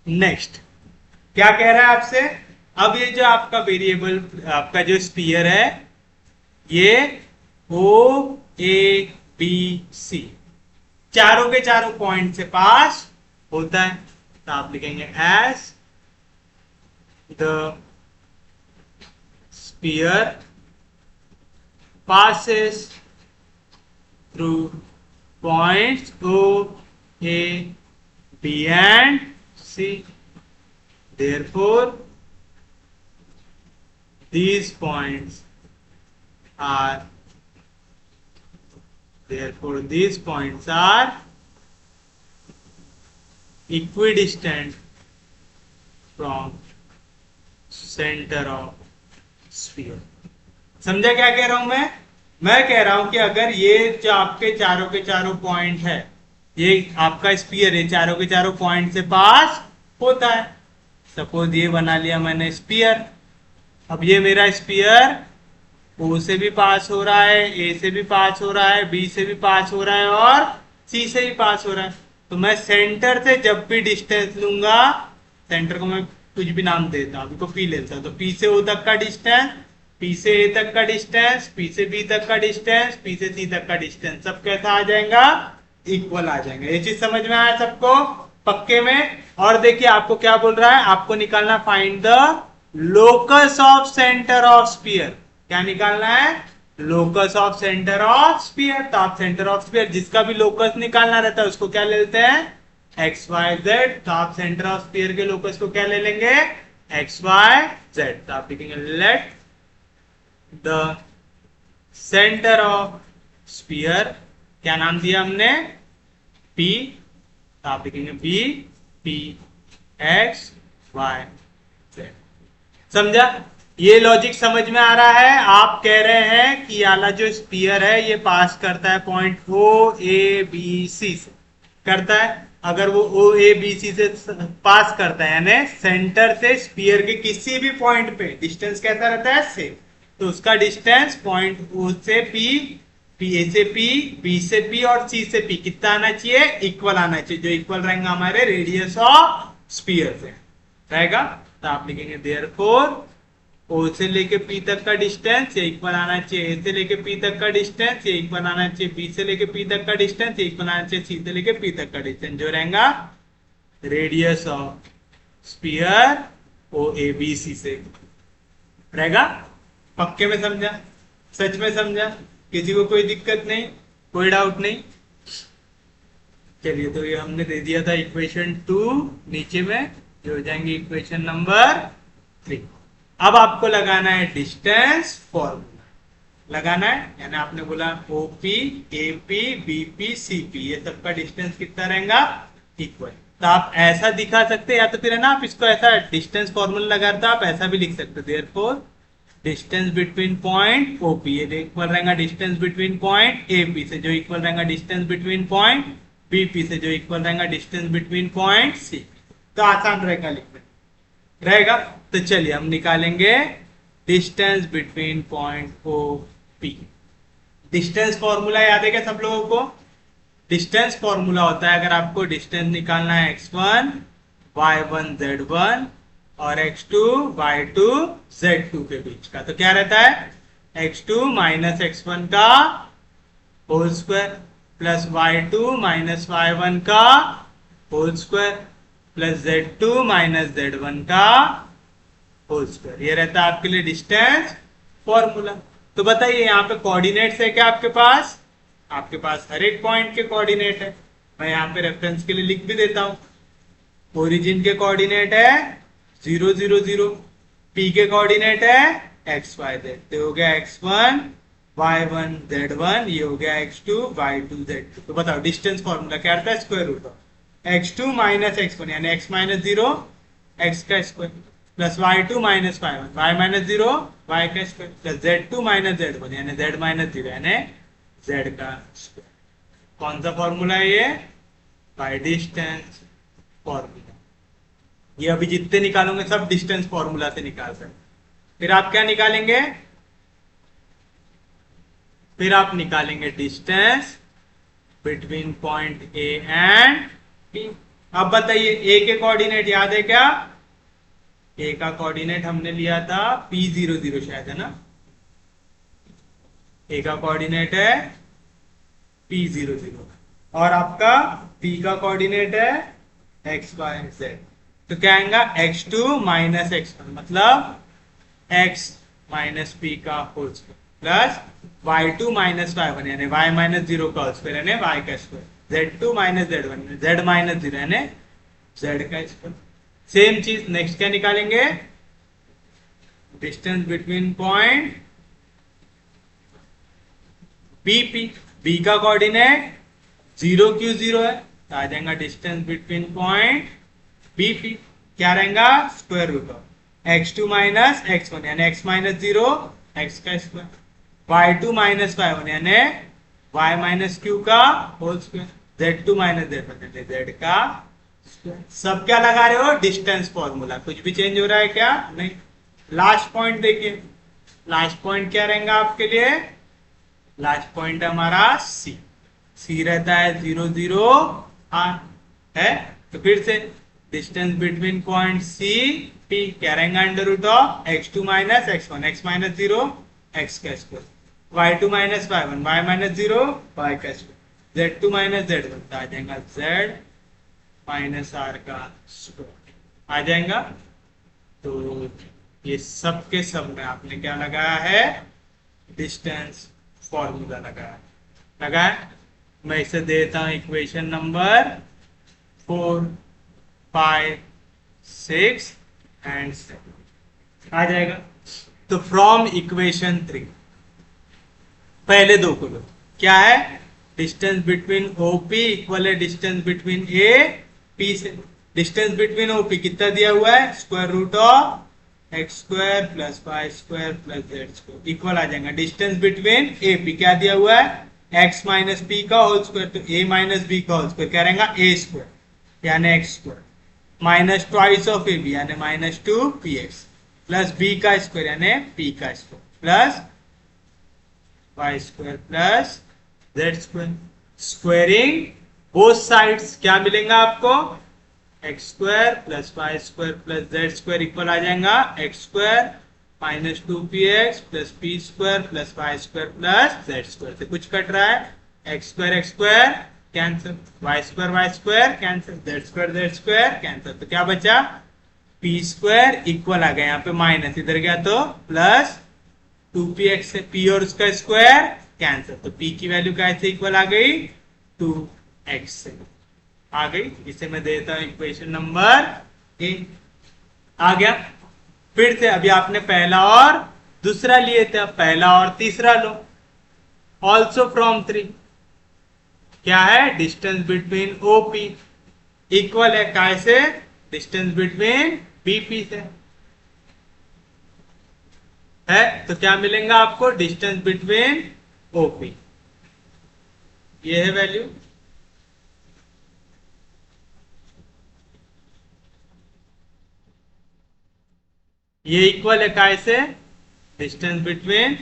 नेक्स्ट क्या कह रहा है आपसे, अब ये जो आपका वेरिएबल, आपका जो स्फीयर है, ये ओ ए बी सी चारों के चारों पॉइंट से पास होता है, तो आप लिखेंगे as the sphere passes through points O, A, B and C. Therefore, these points are equidistant from center of sphere. समझा क्या कह रहा हूं मैं कह रहा हूं कि अगर ये जो आपके चारों के चारों पॉइंट है, ये आपका स्फीयर है, चारों के चारों पॉइंट से पास होता है। सपोज ये बना लिया मैंने स्फीयर, अब ये मेरा स्फीयर ओ से भी पास हो रहा है, ए से भी पास हो रहा है, बी से भी पास हो रहा है और सी से भी पास हो रहा है। तो मैं सेंटर से जब भी डिस्टेंस लूंगा, सेंटर को मैं कुछ भी नाम देता हूं, अभी को पी लेता हूं, तो पी से ओ तक का डिस्टेंस, पी से ए तक का डिस्टेंस, पी से बी तक का डिस्टेंस, पी से सी तक का डिस्टेंस, सब कैसा आ जाएगा? इक्वल आ जाएगा। ये चीज समझ में आया सबको पक्के में? और देखिए आपको क्या बोल रहा है, आपको निकालना find the locus of centre of sphere. क्या निकालना है? Locus of centre of sphere. तो आप सेंटर ऑफ स्फीयर जिसका भी लोकस निकालना रहता है उसको क्या ले लेते हैं? X y z. तो आप सेंटर ऑफ स्फीयर के लोकस को क्या ले लेंगे? X y z. तो आप लिखेंगे let the centre of sphere, क्या नाम दिया हमने? पी। तो आप लिखेंगे b p x y z. समझा? ये लॉजिक समझ में आ रहा है? आप कह रहे हैं कि वाला जो स्फीयर है ये पास करता है point O a b c से, करता है। अगर वो ओ ए बी सी से पास करता है, यानी सेंटर से स्फीयर के किसी भी पॉइंट पे डिस्टेंस कैसा रहता है? सेम। तो उसका डिस्टेंस पॉइंट ओ से पी, पी ए से पी, बी से पी और सी से पी कितना आना चाहिए? इक्वल आना चाहिए, जो इक्वल रहेगा हमारे रेडियस ऑफ स्फीयर से रहेगा। तो आप लिखेंगे देयरफॉर ओ से लेके पी तक का डिस्टेंस ये इक्वल आना चाहिए, ए से लेके पी तक का डिस्टेंस ये इक्वल आना चाहिए, बी से लेके पी तक का डिस्टेंस ये इक्वल आना चाहिए, सी से लेके पी तक का डिस्टेंस जो रहेगा radius of sphere o a b c से रहेगा। पक्के में समझा? सच में समझा? किसी को कोई दिक्कत नहीं, कोई डाउट नहीं? चलिए, तो ये हमने दे दिया था इक्वेशन 2, नीचे में जो हो जाएंगे इक्वेशन नंबर 3। अब आपको लगाना है डिस्टेंस फॉर्मूला लगाना है, यानी आपने बोला ओपी एपी बीपी सीपी ये सबका डिस्टेंस कितना रहेगा? इक्वल। तो आप ऐसा दिखा सकते हैं, या तो फिर है ना आप इसको ऐसा डिस्टेंस फॉर्मूला लगाते आप ऐसा भी लिख सकते, therefore distance between point OP ये इक्वल रहेगा डिस्टेंस बिटवीन पॉइंट एपी से, जो इक्वल रहेगा डिस्टेंस बिटवीन पॉइंट बीपी से, जो इक्वल रहेगा डिस्टेंस बिटवीन पॉइंट सी। तो आसान रहेगा लिखने रहेगा। तो चलिए हम निकालेंगे distance between point o p. Distance formula याद है क्या सब लोगों को? डिस्टेंस फॉर्मूला होता है, अगर आपको डिस्टेंस निकालना है x1 y1 z1 और x2 y2 z2 के बीच का, तो क्या रहता है? x2 माइनस x1 का whole square plus y2 minus y1 का whole square plus z2 minus z1 का होल स्क्वायर। ये रहता है आपके लिए डिस्टेंस फॉर्मूला। तो बताइए यहाँ पे कोऑर्डिनेट्स है क्या आपके पास? आपके पास हर एक पॉइंट के कोऑर्डिनेट है। मैं यहाँ पे रेफरेंस के लिए लिख भी देता हूँ। ओरिजिन के कोऑर्डिनेट है 0 0 0, पी के कोऑर्डिनेट है x y z। तो हो गया x1 y1 z1, ये हो गया x2 y2 z2। तो बताओ डिस्टेंस फॉर्मूला क्या आता है, square root of x2 minus x1 यानी x माइनस जीरो x का square plus y2 minus y1 y minus zero y का square plus z2 minus z1 यानी z माइनस जीरो यानी z का स्क्वायर। कौन सा फॉर्मूला है ये, बाय डिस्टेंस फॉर्मूला। ये अभी जितने निकालोगे सब डिस्टेंस फॉर्मूला से निकाल सकते। फिर आप क्या निकालेंगे, फिर आप निकालेंगे distance between point a and b. अब बताइए ए के कोऑर्डिनेट याद है क्या, ए का कोऑर्डिनेट हमने लिया था P00 शायद, है ना। ए का कोऑर्डिनेट है P00 और आपका P का कोऑर्डिनेट है XYZ। तो क्या आएगा x2 माइनस x1 मतलब x माइनस p का whole square plus y2 minus y1 यानी y माइनस जीरो का होल स्क्वायर यानी y का square z2 minus z1 z minus zero यानी z का स्क्वायर। सेम चीज नेक्स्ट क्या निकालेंगे, distance between point BP, B का कोऑर्डिनेट 0 है तो आ जाएगा डिस्टेंस बिटवीन पॉइंट BP क्या रहेगा, square root of x2 minus x1 यानी x माइनस जीरो x का स्क्वायर y2 माइनस y1 यानी y माइनस q का whole square z2 minus z1 यानी z का स्क्वायर। सब क्या लगा रहे हो, डिस्टेंस फॉर्मूला। कुछ भी चेंज हो रहा है क्या, नहीं। लास्ट पॉइंट देखिए, लास्ट पॉइंट क्या रहेगा आपके लिए, लास्ट पॉइंट हमारा C रहता है 0 0 R है। तो फिर से distance between point C P क्या रहेगा, under root of x2 minus x1 x minus zero x का square y2 minus y1 y minus zero y का स्क्वायर z2 माइनस z1 आ जाएगा z माइनस r का स्क्वायर आ जाएगा। तो ये सब के सब में आपने क्या लगाया है, डिस्टेंस फॉर्मूला लगाया। मैं इसे देता हूं इक्वेशन नंबर 4 5 6 एंड 7 आ जाएगा। तो फ्रॉम इक्वेशन 3 पहले दो को लो, क्या है, डिस्टेंस बिटवीन OP इक्वल है डिस्टेंस बिटवीन AP से। डिस्टेंस बिटवीन OP कितना दिया हुआ है, square root of x square plus y square plus z square equal आ जाएगा डिस्टेंस बिटवीन AP क्या दिया हुआ है, x माइनस p का होल स्क्वायर तो a माइनस b का होल स्क्वायर क्या रहेगा, a स्क्वायर यानी x square minus twice of AB यानी माइनस 2px प्लस b का स्क्वायर यानी p का square plus y square plus z square. Squaring both sides क्या मिलेगा आपको, x square plus Y square plus Z square equal आ जाएगा x square minus 2px plus p square plus Y square plus Z square. से कुछ cut रहा है, x square cancel, Y square cancel, Z square cancel. तो क्या बचा, p square equal आ गया, यहाँ पे माइनस इधर गया तो प्लस 2px से p और उसका स्क्वायर कैंसिल। तो p की वैल्यू कैसे इक्वल आ गई, 2x से आ गई। इसे मैं देता हूं इक्वेशन नंबर 1 आ गया। फिर से अभी आपने पहला और दूसरा लिए थे, अब पहला और तीसरा लो। ऑल्सो फ्रॉम 3 क्या है, डिस्टेंस बिटवीन OP इक्वल है कैसे, डिस्टेंस बिटवीन BP से है। तो क्या मिलेगा आपको, डिस्टेंस बिटवीन OP ये है वैल्यू, ये इक्वल है कैसे, डिस्टेंस बिटवीन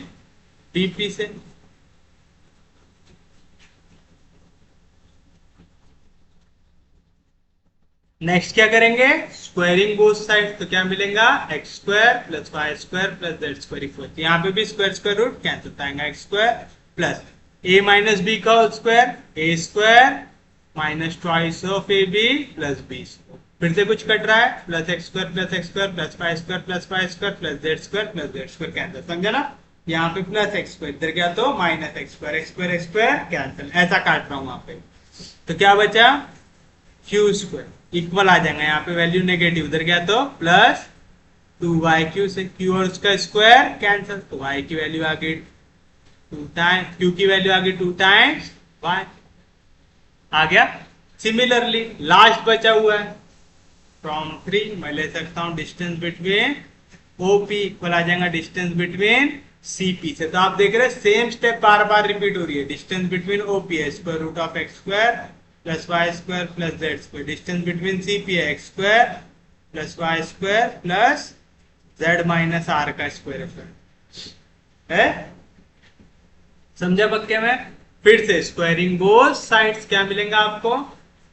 BP से। नेक्स्ट क्या करेंगे, स्क्वायरिंग बोथ साइड। तो क्या मिलेगा, x square plus Y square plus Z square equal, यहाँ पे भी स्क्वायर रूट कैंसिल आएगा, x square plus a minus b का whole square a square minus twice of AB plus b square. फिर से कुछ कट रहा है, plus x square plus Y square plus Y square plus Z square cancel, समझा ना। यहाँ पे प्लस x स्क्वायर इधर गया तो माइनस x स्क्वायर कैंसिल, ऐसा काट रहा हूँ वहां पे। तो क्या बचा, q स्क्वायर इक्वल आ जाएगा, यहाँ पे वैल्यू नेगेटिव उधर गया तो प्लस 2yq से q और उसका स्क्वायर कैंसिल, तो y की वैल्यू आ गई 2 टाइम्स क्यू की वैल्यू आ गई 2 टाइम्स y आ गया। सिमिलरली लास्ट बचा हुआ है फ्रॉम 3 मैं ले सकता हूं डिस्टेंस बिटवीन ओपी इक्वल आ जाएगा डिस्टेंस बिटवीन सीपी से। तो आप देख रहे हैं सेम स्टेप बार बार रिपीट हो रही है। डिस्टेंस बिटवीन ओपी है square root of X square plus Y square plus Z square. Distance between CP है X square plus Y square plus Z minus R का स्क्वायर है। समझा पक्के में? फिर से स्क्वायरिंग बोथ साइड्स क्या मिलेगा आपको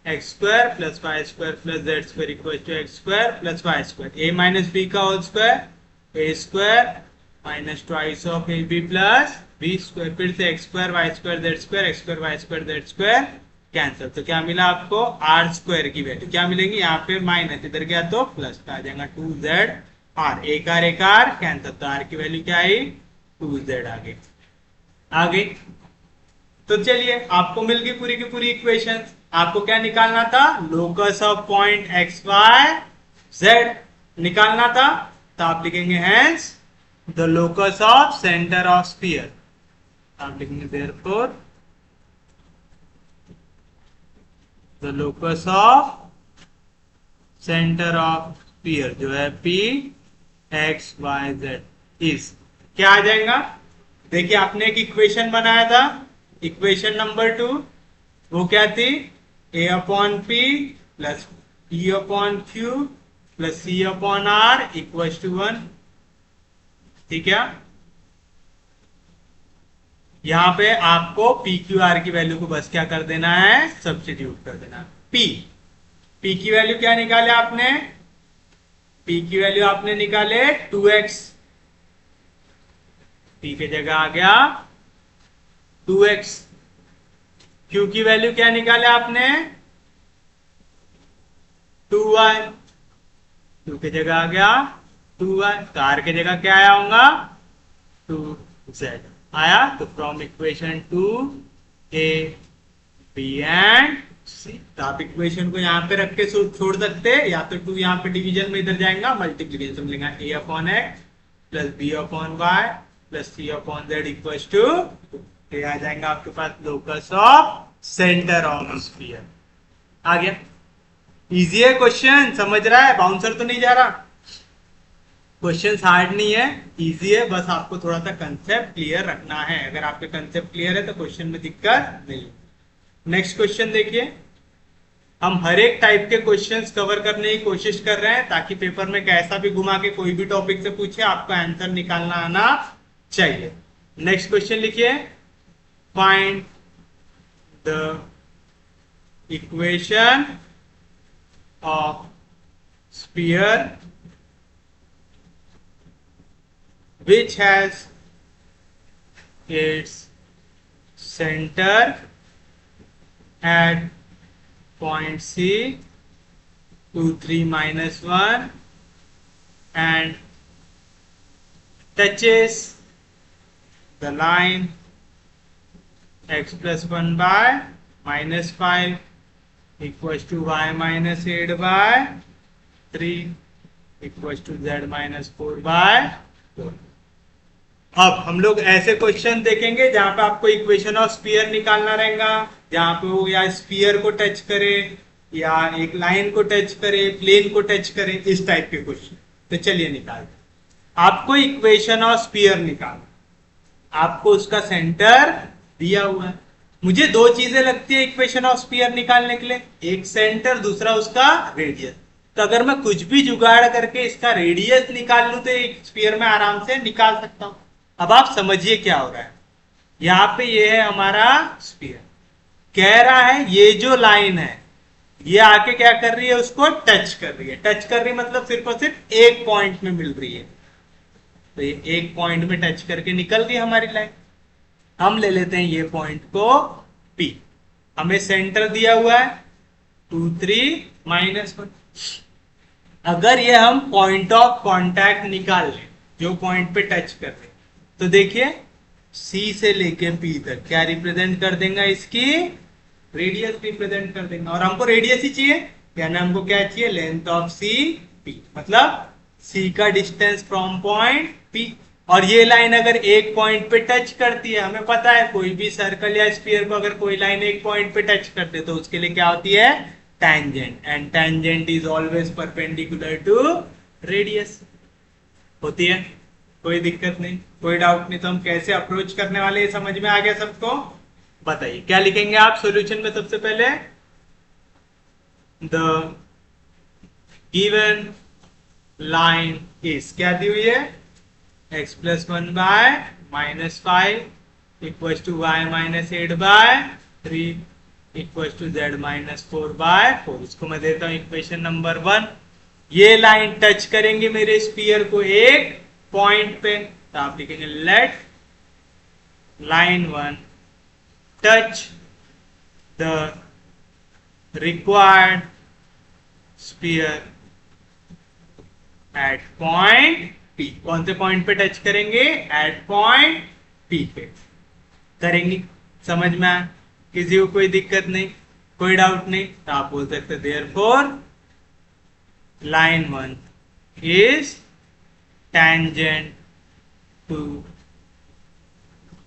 X square plus Y square plus Z square equal to X square plus Y square A minus B का whole square A square minus twice of A B plus B square. फिर से X square Y square Z square X square Y square Z square cancel. तो क्या मिला आपको are square की value क्या मिलेगी यहाँ पे माइनस इधर गया तो प्लस आ जाएगा 2z आर एक आर कैंसिल। तो आर की वैल्यू क्या आई 2z आ गई। तो चलिए आपको मिल गई पूरी की पूरी इक्वेशन। आपको क्या निकालना था locus of point x y z निकालना था। तो आप लिखेंगे hence the locus of centre of sphere. आप लिखेंगे therefore the locus of centre of sphere जो है p x y z is क्या आ जाएगा। देखिए आपने एक इक्वेशन बनाया था इक्वेशन नंबर 2 वो क्या थी a upon p plus e upon q plus c upon r equal to 1। ठीक है यहां पे आपको पी क्यू आर की वैल्यू को बस क्या कर देना है सब्स्टिट्यूट कर देना। पी की वैल्यू क्या निकाले आपने पी की वैल्यू आपने निकाले 2x पी की जगह आ गया 2x। क्यू की वैल्यू क्या निकाले आपने 2y क्यू की जगह आ गया 2y। तो आर की जगह क्या आया होगा 2z आया। तो from equation 2 a b and c। तो आप इक्वेशन को यहाँ पे रख के छोड़ सकते हैं या तो 2 यहाँ पे डिवीजन में इधर जाएगा मल्टीप्लीकेशन मिलेगा a upon X plus b upon Y plus c upon Z equal to ये आ जाएगा आपके पास locus of centre of sphere. आ गया इजी है क्वेश्चन समझ रहा है बाउंसर तो नहीं जा रहा। क्वेश्चन हार्ड नहीं है इजी है बस आपको थोड़ा सा कंसेप्ट क्लियर रखना है। अगर आपके कंसेप्ट क्लियर है तो क्वेश्चन में दिक्कत नहीं। नेक्स्ट क्वेश्चन देखिए हम हर एक टाइप के क्वेश्चंस कवर करने की कोशिश कर रहे हैं ताकि पेपर में कैसा भी घुमा के कोई भी टॉपिक से पूछे आपको आंसर निकालना आना चाहिए। नेक्स्ट क्वेश्चन लिखिए find the equation of sphere which has its center at point C 2 3 minus 1 and touches the line x plus 1 by minus 5 equals to y minus 8 by 3 equals to z minus 4 by 4। अब हम लोग ऐसे question देखेंगे जहां पे आपको equation of sphere निकालना रहेगा जहां पे वो या स्फीयर को टच करे या एक लाइन को टच करे प्लेन को टच करे इस टाइप के क्वेश्चन। तो चलिए निकालते आपको इक्वेशन ऑफ स्फीयर निकालना आपको उसका सेंटर दिया हुआ है। मुझे दो चीजें लगती है इक्वेशन ऑफ स्फीयर निकालने के लिए एक सेंटर दूसरा उसका रेडियस। तो अगर मैं कुछ भी जुगाड़ करके इसका रेडियस निकाल लूं तो एक स्फीयर में आराम से निकाल सकता हूं। अब आप समझिए क्या हो रहा है यहाँ पे ये है हमारा स्फीयर कह रहा है ये जो लाइन है ये आके क्या कर रही है उसको टच कर रही है। टच कर रही मतलब सिर्फ और सिर्फ एक पॉइंट में मिल रही है। तो ये एक पॉइंट में टच करके निकल गई हमारी लाइन। हम ले लेते हैं ये पॉइंट को P। हमें सेंटर दिया हुआ है 2 3 माइनस 1। अगर ये हम पॉइंट ऑफ कांटेक्ट निकाल लें जो पॉइंट पे टच कर रहे तो देखिए C से लेके P तक क्या रिप्रेजेंट कर देगा इसकी रेडियस रिप्रेजेंट कर देगा। और हमको रेडियस ही चाहिए यानी हमको क्या चाहिए लेंथ ऑफ सी P मतलब C का डिस्टेंस फ्रॉम पॉइंट P। और ये लाइन अगर एक पॉइंट पे टच करती है, हमें पता है कोई भी सर्कल या स्फीयर को अगर कोई लाइन एक पॉइंट पे टच करते तो उसके लिए क्या होती है, tangent, and tangent is always perpendicular to radius होती है। कोई दिक्कत नहीं, कोई डाउट नहीं। तो हम कैसे अप्रोच करने वाले ये समझ में आ गया सबको? बताइए क्या लिखेंगे आप सॉल्यूशन में? सबसे पहले द गिवन लाइन इज, क्या दी हुई है, x plus 1 by minus 5 equal to y minus 8 by 3 equal to z minus 4 by 4। इसको मैं देता हूं इक्वेशन नंबर 1। ये लाइन टच करेंगे मेरे स्पीयर को एक पॉइंट पे, तो आप लिखेंगे let line 1 touch the required sphere at point P। कौन से पॉइंट पे टच करेंगे? एट पॉइंट P पे करेंगे। समझ में आया? किसी को कोई दिक्कत नहीं, कोई डाउट नहीं? तो आप बोल सकते therefore line 1 is tangent to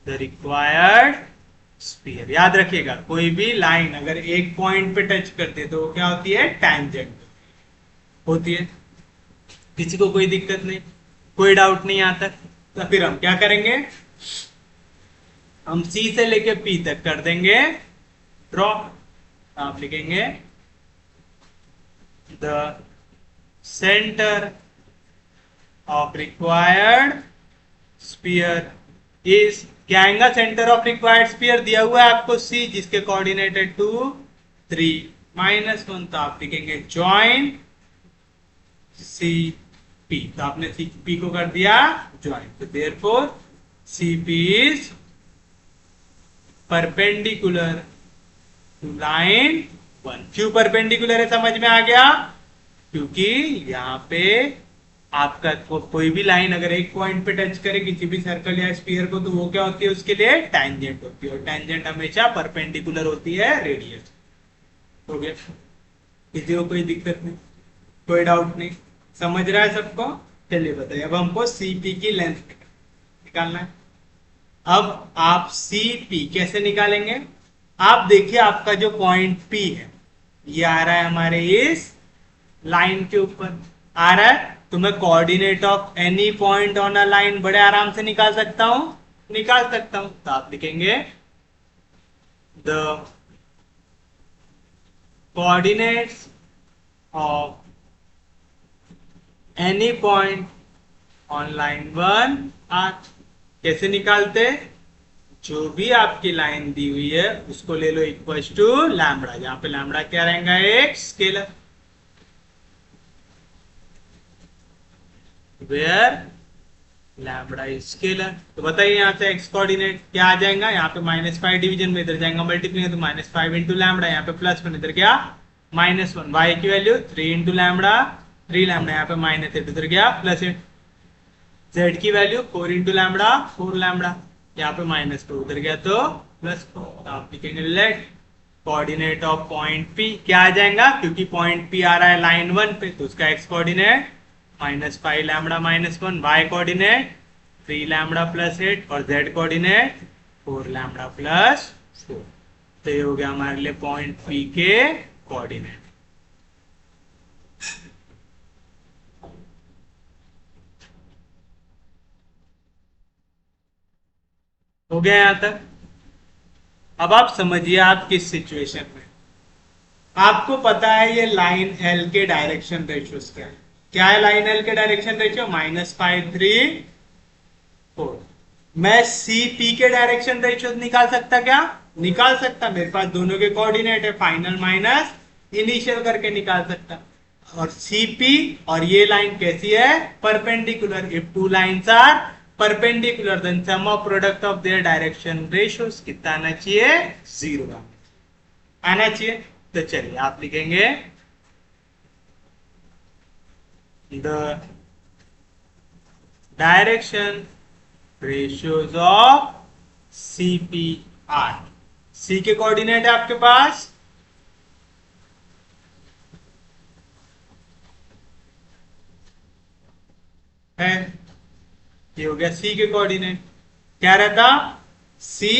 the required sphere। याद रखिएगा कोई भी लाइन अगर एक पॉइंट पे टच करती है तो वो क्या होती है, टैंजेंट होती है। किसी को कोई दिक्कत नहीं, कोई डाउट नहीं आता? तो फिर हम क्या करेंगे, हम C से लेके P तक कर देंगे ड्रॉ। आप लिखेंगे the centre of required sphere is, क्या आएगा, सेंटर ऑफ रिक्वायर्ड स्पीयर दिया हुआ है आपको C, जिसके कोऑर्डिनेट है 2 3 -1। तो आप लिखेंगे ज्वाइन सी पी। तो आपने सी पी को कर दिया ज्वाइन, तो therefore c p is perpendicular to line 1। क्यों परपेंडिकुलर है समझ में आ गया? क्योंकि यहाँ पे आपका कोई भी लाइन अगर एक पॉइंट पे टच करे किसी भी सर्कल या स्फीयर को, तो वो क्या होती है, उसके लिए टैंजेंट होती है, और टैंजेंट हमेशा परपेंडिकुलर होती है रेडियस। हो गया? किसी को कोई दिक्कत नहीं, कोई डाउट नहीं? समझ रहा है सबको? चलिए बताइए, अब हमको सीपी की लेंथ निकालना है। अब आप सीपी कैसे निकालेंगे? आप देखिए आपका जो पॉइंट पी है ये आ रहा है हमारे इस लाइन के ऊपर आ रहा है, तो मैं coordinate of any point on a line बड़े आराम से निकाल सकता हूं, निकाल सकता हूं। तो आप लिखेंगे the coordinates of any point on line 1 are. कैसे निकालते? जो भी आपकी लाइन दी हुई है उसको ले लो इक्वल टू लैम्बडा, जहां पे लैम्बडा क्या रहेगा, एक scalar, where lambda is scalar. तो बताइए यहाँ से एक्स कोऑर्डिनेट क्या आ जाएगा, यहाँ पे -5 डिवीजन में इधर जाएगा मल्टीप्लाई, तो -5 इंटू लैम्बडा, यहाँ पे +1 इधर गया -1, वाई की वैल्यू 3 इंटू लैम्बडा 3 लैम्बडा, यहाँ पे -8 इधर गया +8, जेड की वैल्यू 4 इंटू लैम्बडा 4 लैम्बडा, यहाँ पे -2 उधर गया तो +4। तो आप लिखेंगे let coordinate of point p क्या आ जाएगा, क्योंकि पॉइंट पी आ रहा है लाइन 1 पे, तो उसका x coordinate -5 lambda -1, y coordinate 3 lambda +8 और जेड कोऑर्डिनेट 4 लैम्बडा +4। तो ये हो गया हमारे लिए पॉइंट पी के कोऑर्डिनेट। हो गया यहां तक? अब आप समझिए आप किस सिचुएशन में, आपको पता है ये लाइन एल के डायरेक्शन रेशियोज क्या है। क्या है लाइन एल के डायरेक्शन रेशियो? -5 3 4। मैं सी पी के डायरेक्शन रेशियो निकाल सकता क्या? निकाल सकता, मेरे पास दोनों के कोऑर्डिनेट है, फाइनल माइनस इनिशियल करके निकाल सकता। और सीपी और ये लाइन कैसी है? Perpendicular. If two lines are perpendicular then sum of product of their direction ratios कितना आना चाहिए? 0 आना चाहिए। तो चलिए आप लिखेंगे the direction ratios of CPR। सी के कोऑर्डिनेट है आपके पास है ये हो गया सी के कोऑर्डिनेट। क्या रहता, सी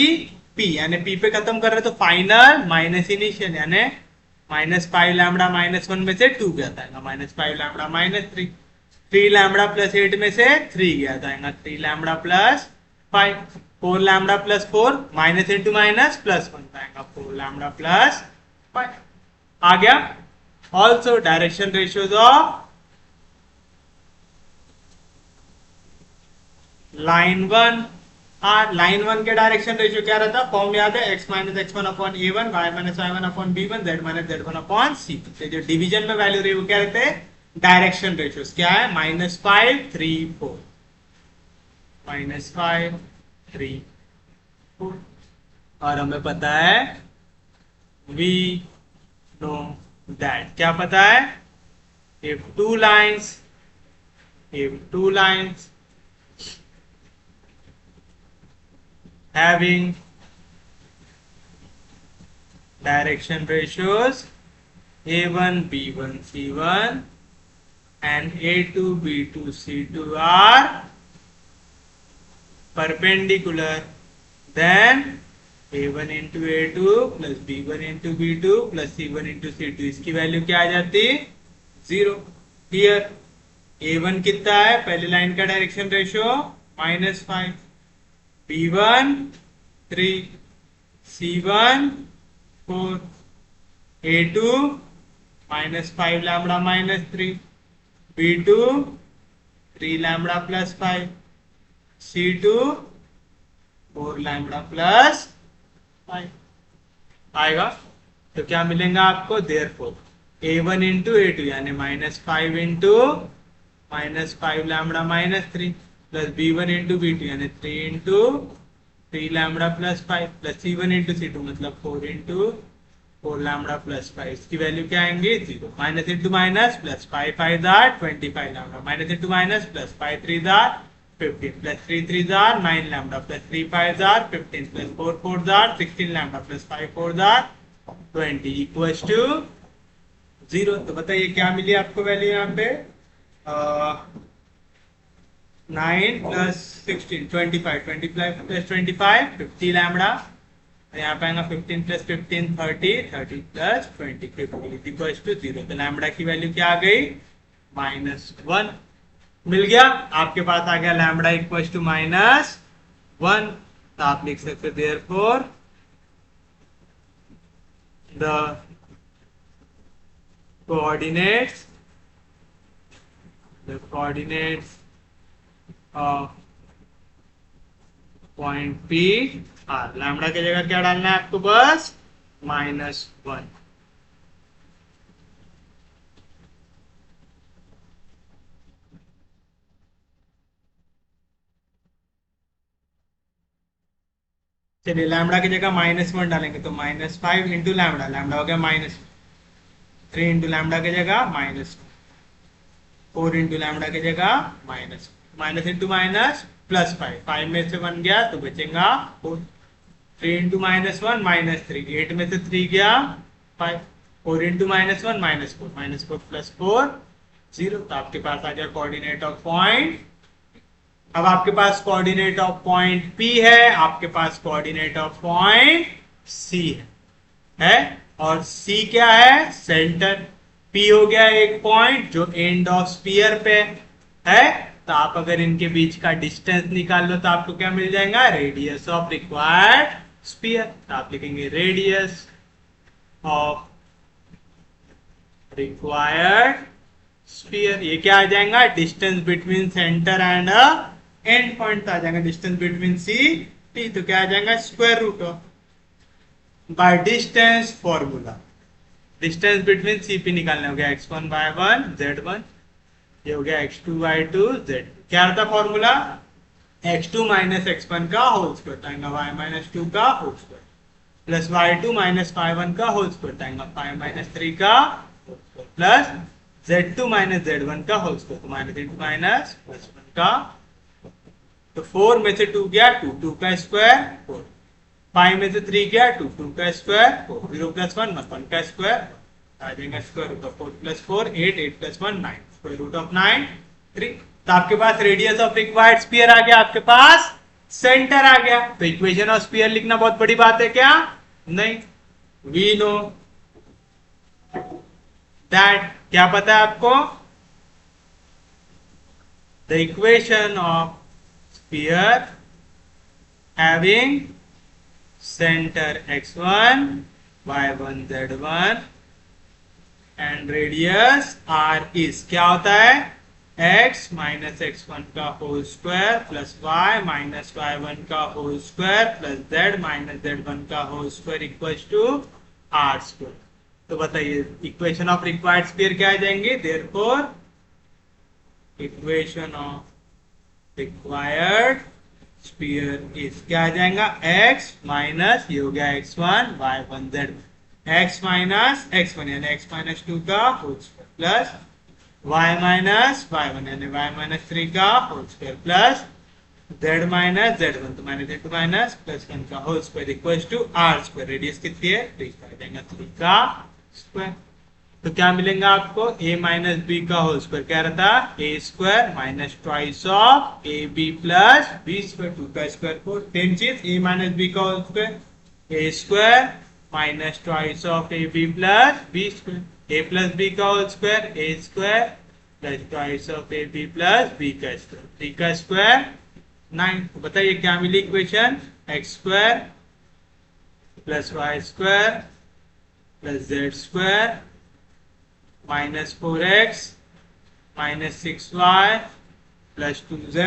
पी, यानी पी पे खत्म कर रहे तो फाइनल माइनस इनिशियल, यानी -5 λ-1 में से 2 गया था, -5 λ-3, 3 λ प्लस 8 में से 3 गया था, 3 λ plus 5, 4 λ plus 4, minus into minus plus 1 पाएगा, 4 λ प्लस 5 आ गया। Also direction ratios of line 1, line 1 के डायरेक्शन रेशियो क्या रहता, फॉर्म याद है, x minus x1 upon a1, y minus y1 upon b1, z minus z1 upon c1। जो division में वैल्यू रही वो क्या रहते हैं, डायरेक्शन रेशियोज। क्या है, -5 3 4, -5 3 4। और हमें पता है, वी नो दैट, क्या पता है, if two lines having direction ratios a1 b1 c1 and a2 b2 c2 are perpendicular, then a1 into a2 plus b1 into b2 plus c1 into c2, इसकी वैल्यू क्या आ जाती, 0। Here a1 कितना है, पहली line का direction ratio -5, b1 3, c1 4, a2 -5 λ -3, b2 3 λ plus 5, c2 4 λ plus 5 आएगा। तो क्या मिलेगा आपको, देयरफॉर a1 इंटू a2 यानी -5 into -5 λ -3 plus b1 into b2 यानी 3 into 3 λ plus 5 plus c1 into c2 मतलब 4 इंटू 4 λ प्लस 5, इसकी वैल्यू क्या आएंगे, 0। माइनस इंटू माइनस प्लस 5 5 जार 25 λ, माइनस इंटू माइनस प्लस 5 3 जार 15 प्लस 3 3 जार 9 λ प्लस 3 5 जार 15 प्लस 4 4 जार 16 λ प्लस 5 4 जार 20 इक्वल्स टू 0। तो बताइए क्या मिली आपको वैल्यू यहाँ पे, 9 प्लस 16 25, 25 प्लस 25 50 लैम्बडा, यहाँ पे आएगा 15 प्लस 15 30, 30 प्लस 20 50 इक्वल्स टू 0। तो लैम्बडा की वैल्यू क्या आ गई, -1 मिल गया। आपके पास आ गया लैम्बडा इक्वल्स टू -1। तो आप लिख सकते therefore the coordinates of point P R, lambda की जगह क्या डालना है आपको, बस -1। चलिए लैम्बडा की जगह -1 डालेंगे तो -5 इंटू लैम्बडा, लैम्बडा हो गया -3 इंटू लैम्बडा की जगह -4 इंटू लैम्बडा की जगह माइनस इंटू माइनस प्लस 5, 5 में से 1 गया तो बचेगा 4, 3 इंटू -1 -3, 8 में से 3 गया 5, 4 इंटू -1 -4 प्लस 4 0। तो आपके पास आ गया कोऑर्डिनेट ऑफ पॉइंट। अब आपके पास कोऑर्डिनेट ऑफ पॉइंट P है, आपके पास कोऑर्डिनेट ऑफ पॉइंट C है और C क्या है, सेंटर। P हो गया एक पॉइंट जो एंड ऑफ स्फीयर पे है। तो आप अगर इनके बीच का डिस्टेंस निकाल लो तो आपको क्या मिल जाएगा, रेडियस ऑफ रिक्वायर्ड स्फीयर। तो आप लिखेंगे रेडियस ऑफ रिक्वायर्ड स्फीयर, ये क्या आ जाएगा, distance between centre and end point आ जाएगा, डिस्टेंस बिटवीन सी टी। तो क्या आ जाएगा, square root of, by distance formula, distance between C P निकालना हो गया x1 y1 z1, ये हो गया x2 y2 z। क्या रहता फॉर्मूला, x2 माइनस x1 का होल स्क्वायर आएगा y माइनस 2 का whole square plus y2 minus y1 का होल स्क्वायर आएगा 5 माइनस 3 का whole square plus z2 minus z1 का होल स्क्वायर, तो माइनस इंटू माइनस प्लस 1 का। तो 4 में से 2 गया 2, 2 का स्क्वायर 4, 5 में से 3 गया 2, 2 का स्क्वायर 4, 0 प्लस 1 1 का स्क्वायर आ जाएगा, square root of 4 plus 4 8, 8 plus 1 9, square root of 9 3। तो आपके पास रेडियस ऑफ रिक्वायर्ड स्फीयर आ गया, आपके पास सेंटर आ गया। तो इक्वेशन ऑफ स्फीयर लिखना बहुत बड़ी बात है क्या? नहीं। वी नो दैट, क्या पता है आपको? The equation of sphere having centre x1 y1 z1 and radius r is, क्या होता है? x माइनस x1 का whole square plus y minus y1 का whole square plus z minus z1 का whole square equal to r square. तो बताइए equation of required sphere क्या आ जाएंगे? Therefore equation of required sphere is, क्या आ जाएगा? x माइनस, ये हो गया x1 y1 z, x minus x1 यानी x माइनस 2 का whole square plus y minus y1 यानी y माइनस 3 का whole square plus z minus z1 तो माइनस z2 माइनस प्लस 1 का whole square equal to r square. Radius कितनी है? 3 का आ जाएगा 3 का स्क्वायर। तो क्या मिलेगा आपको? a माइनस b का होल स्क्वायर, क्या रहता? a square minus twice of A B plus B square, 2 का स्क्वायर को 10 चीज a माइनस b का whole square, a square minus twice of A B plus B square, a plus b का whole square, a square plus twice of A B plus b का square, 3 का square 9। तो बताइए क्या मिली equation? X square plus Y square plus Z square minus 4x minus 6y plus 2z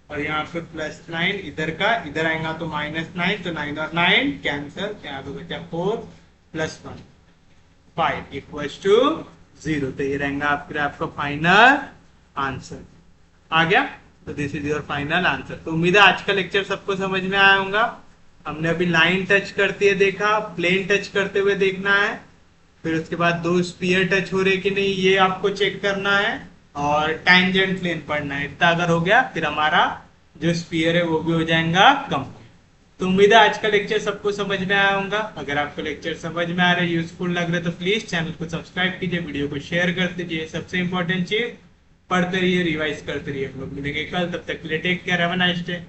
और यहाँ पे प्लस 9 इधर का, इधर आएगा तो माइनस 9, तो 9 और 9 कैंसिल, यहाँ पे बचा 4 प्लस 1 5 इक्वल्स टू 0। तो ये रहेगा आपका फाइनल आंसर। आ गया? तो this is your final answer. तो उम्मीद है आज का लेक्चर सबको समझ में आया होगा। हमने अभी लाइन टच करते हुए देखा, प्लेन टच करते हुए देखना है, फिर उसके बाद दो स्फीयर टच हो रहे कि नहीं ये आपको चेक करना है, और टैंजेंट प्लेन पढ़ना है। इतना अगर हो गया फिर हमारा जो स्फीयर है वो भी हो जाएगा कम। तो उम्मीद है आज का लेक्चर सबको समझ में आया होगा। अगर आपको लेक्चर समझ में आ रहे, यूजफुल लग रहे तो प्लीज चैनल को सब्सक्राइब कीजिए, वीडियो को शेयर कर दीजिए। सबसे इंपॉर्टेंट चीज, पढ़ते रहिए, रिवाइज करते रहिए। हम लोग मिलेंगे कल, तब तक के लिए take care, have a nice day.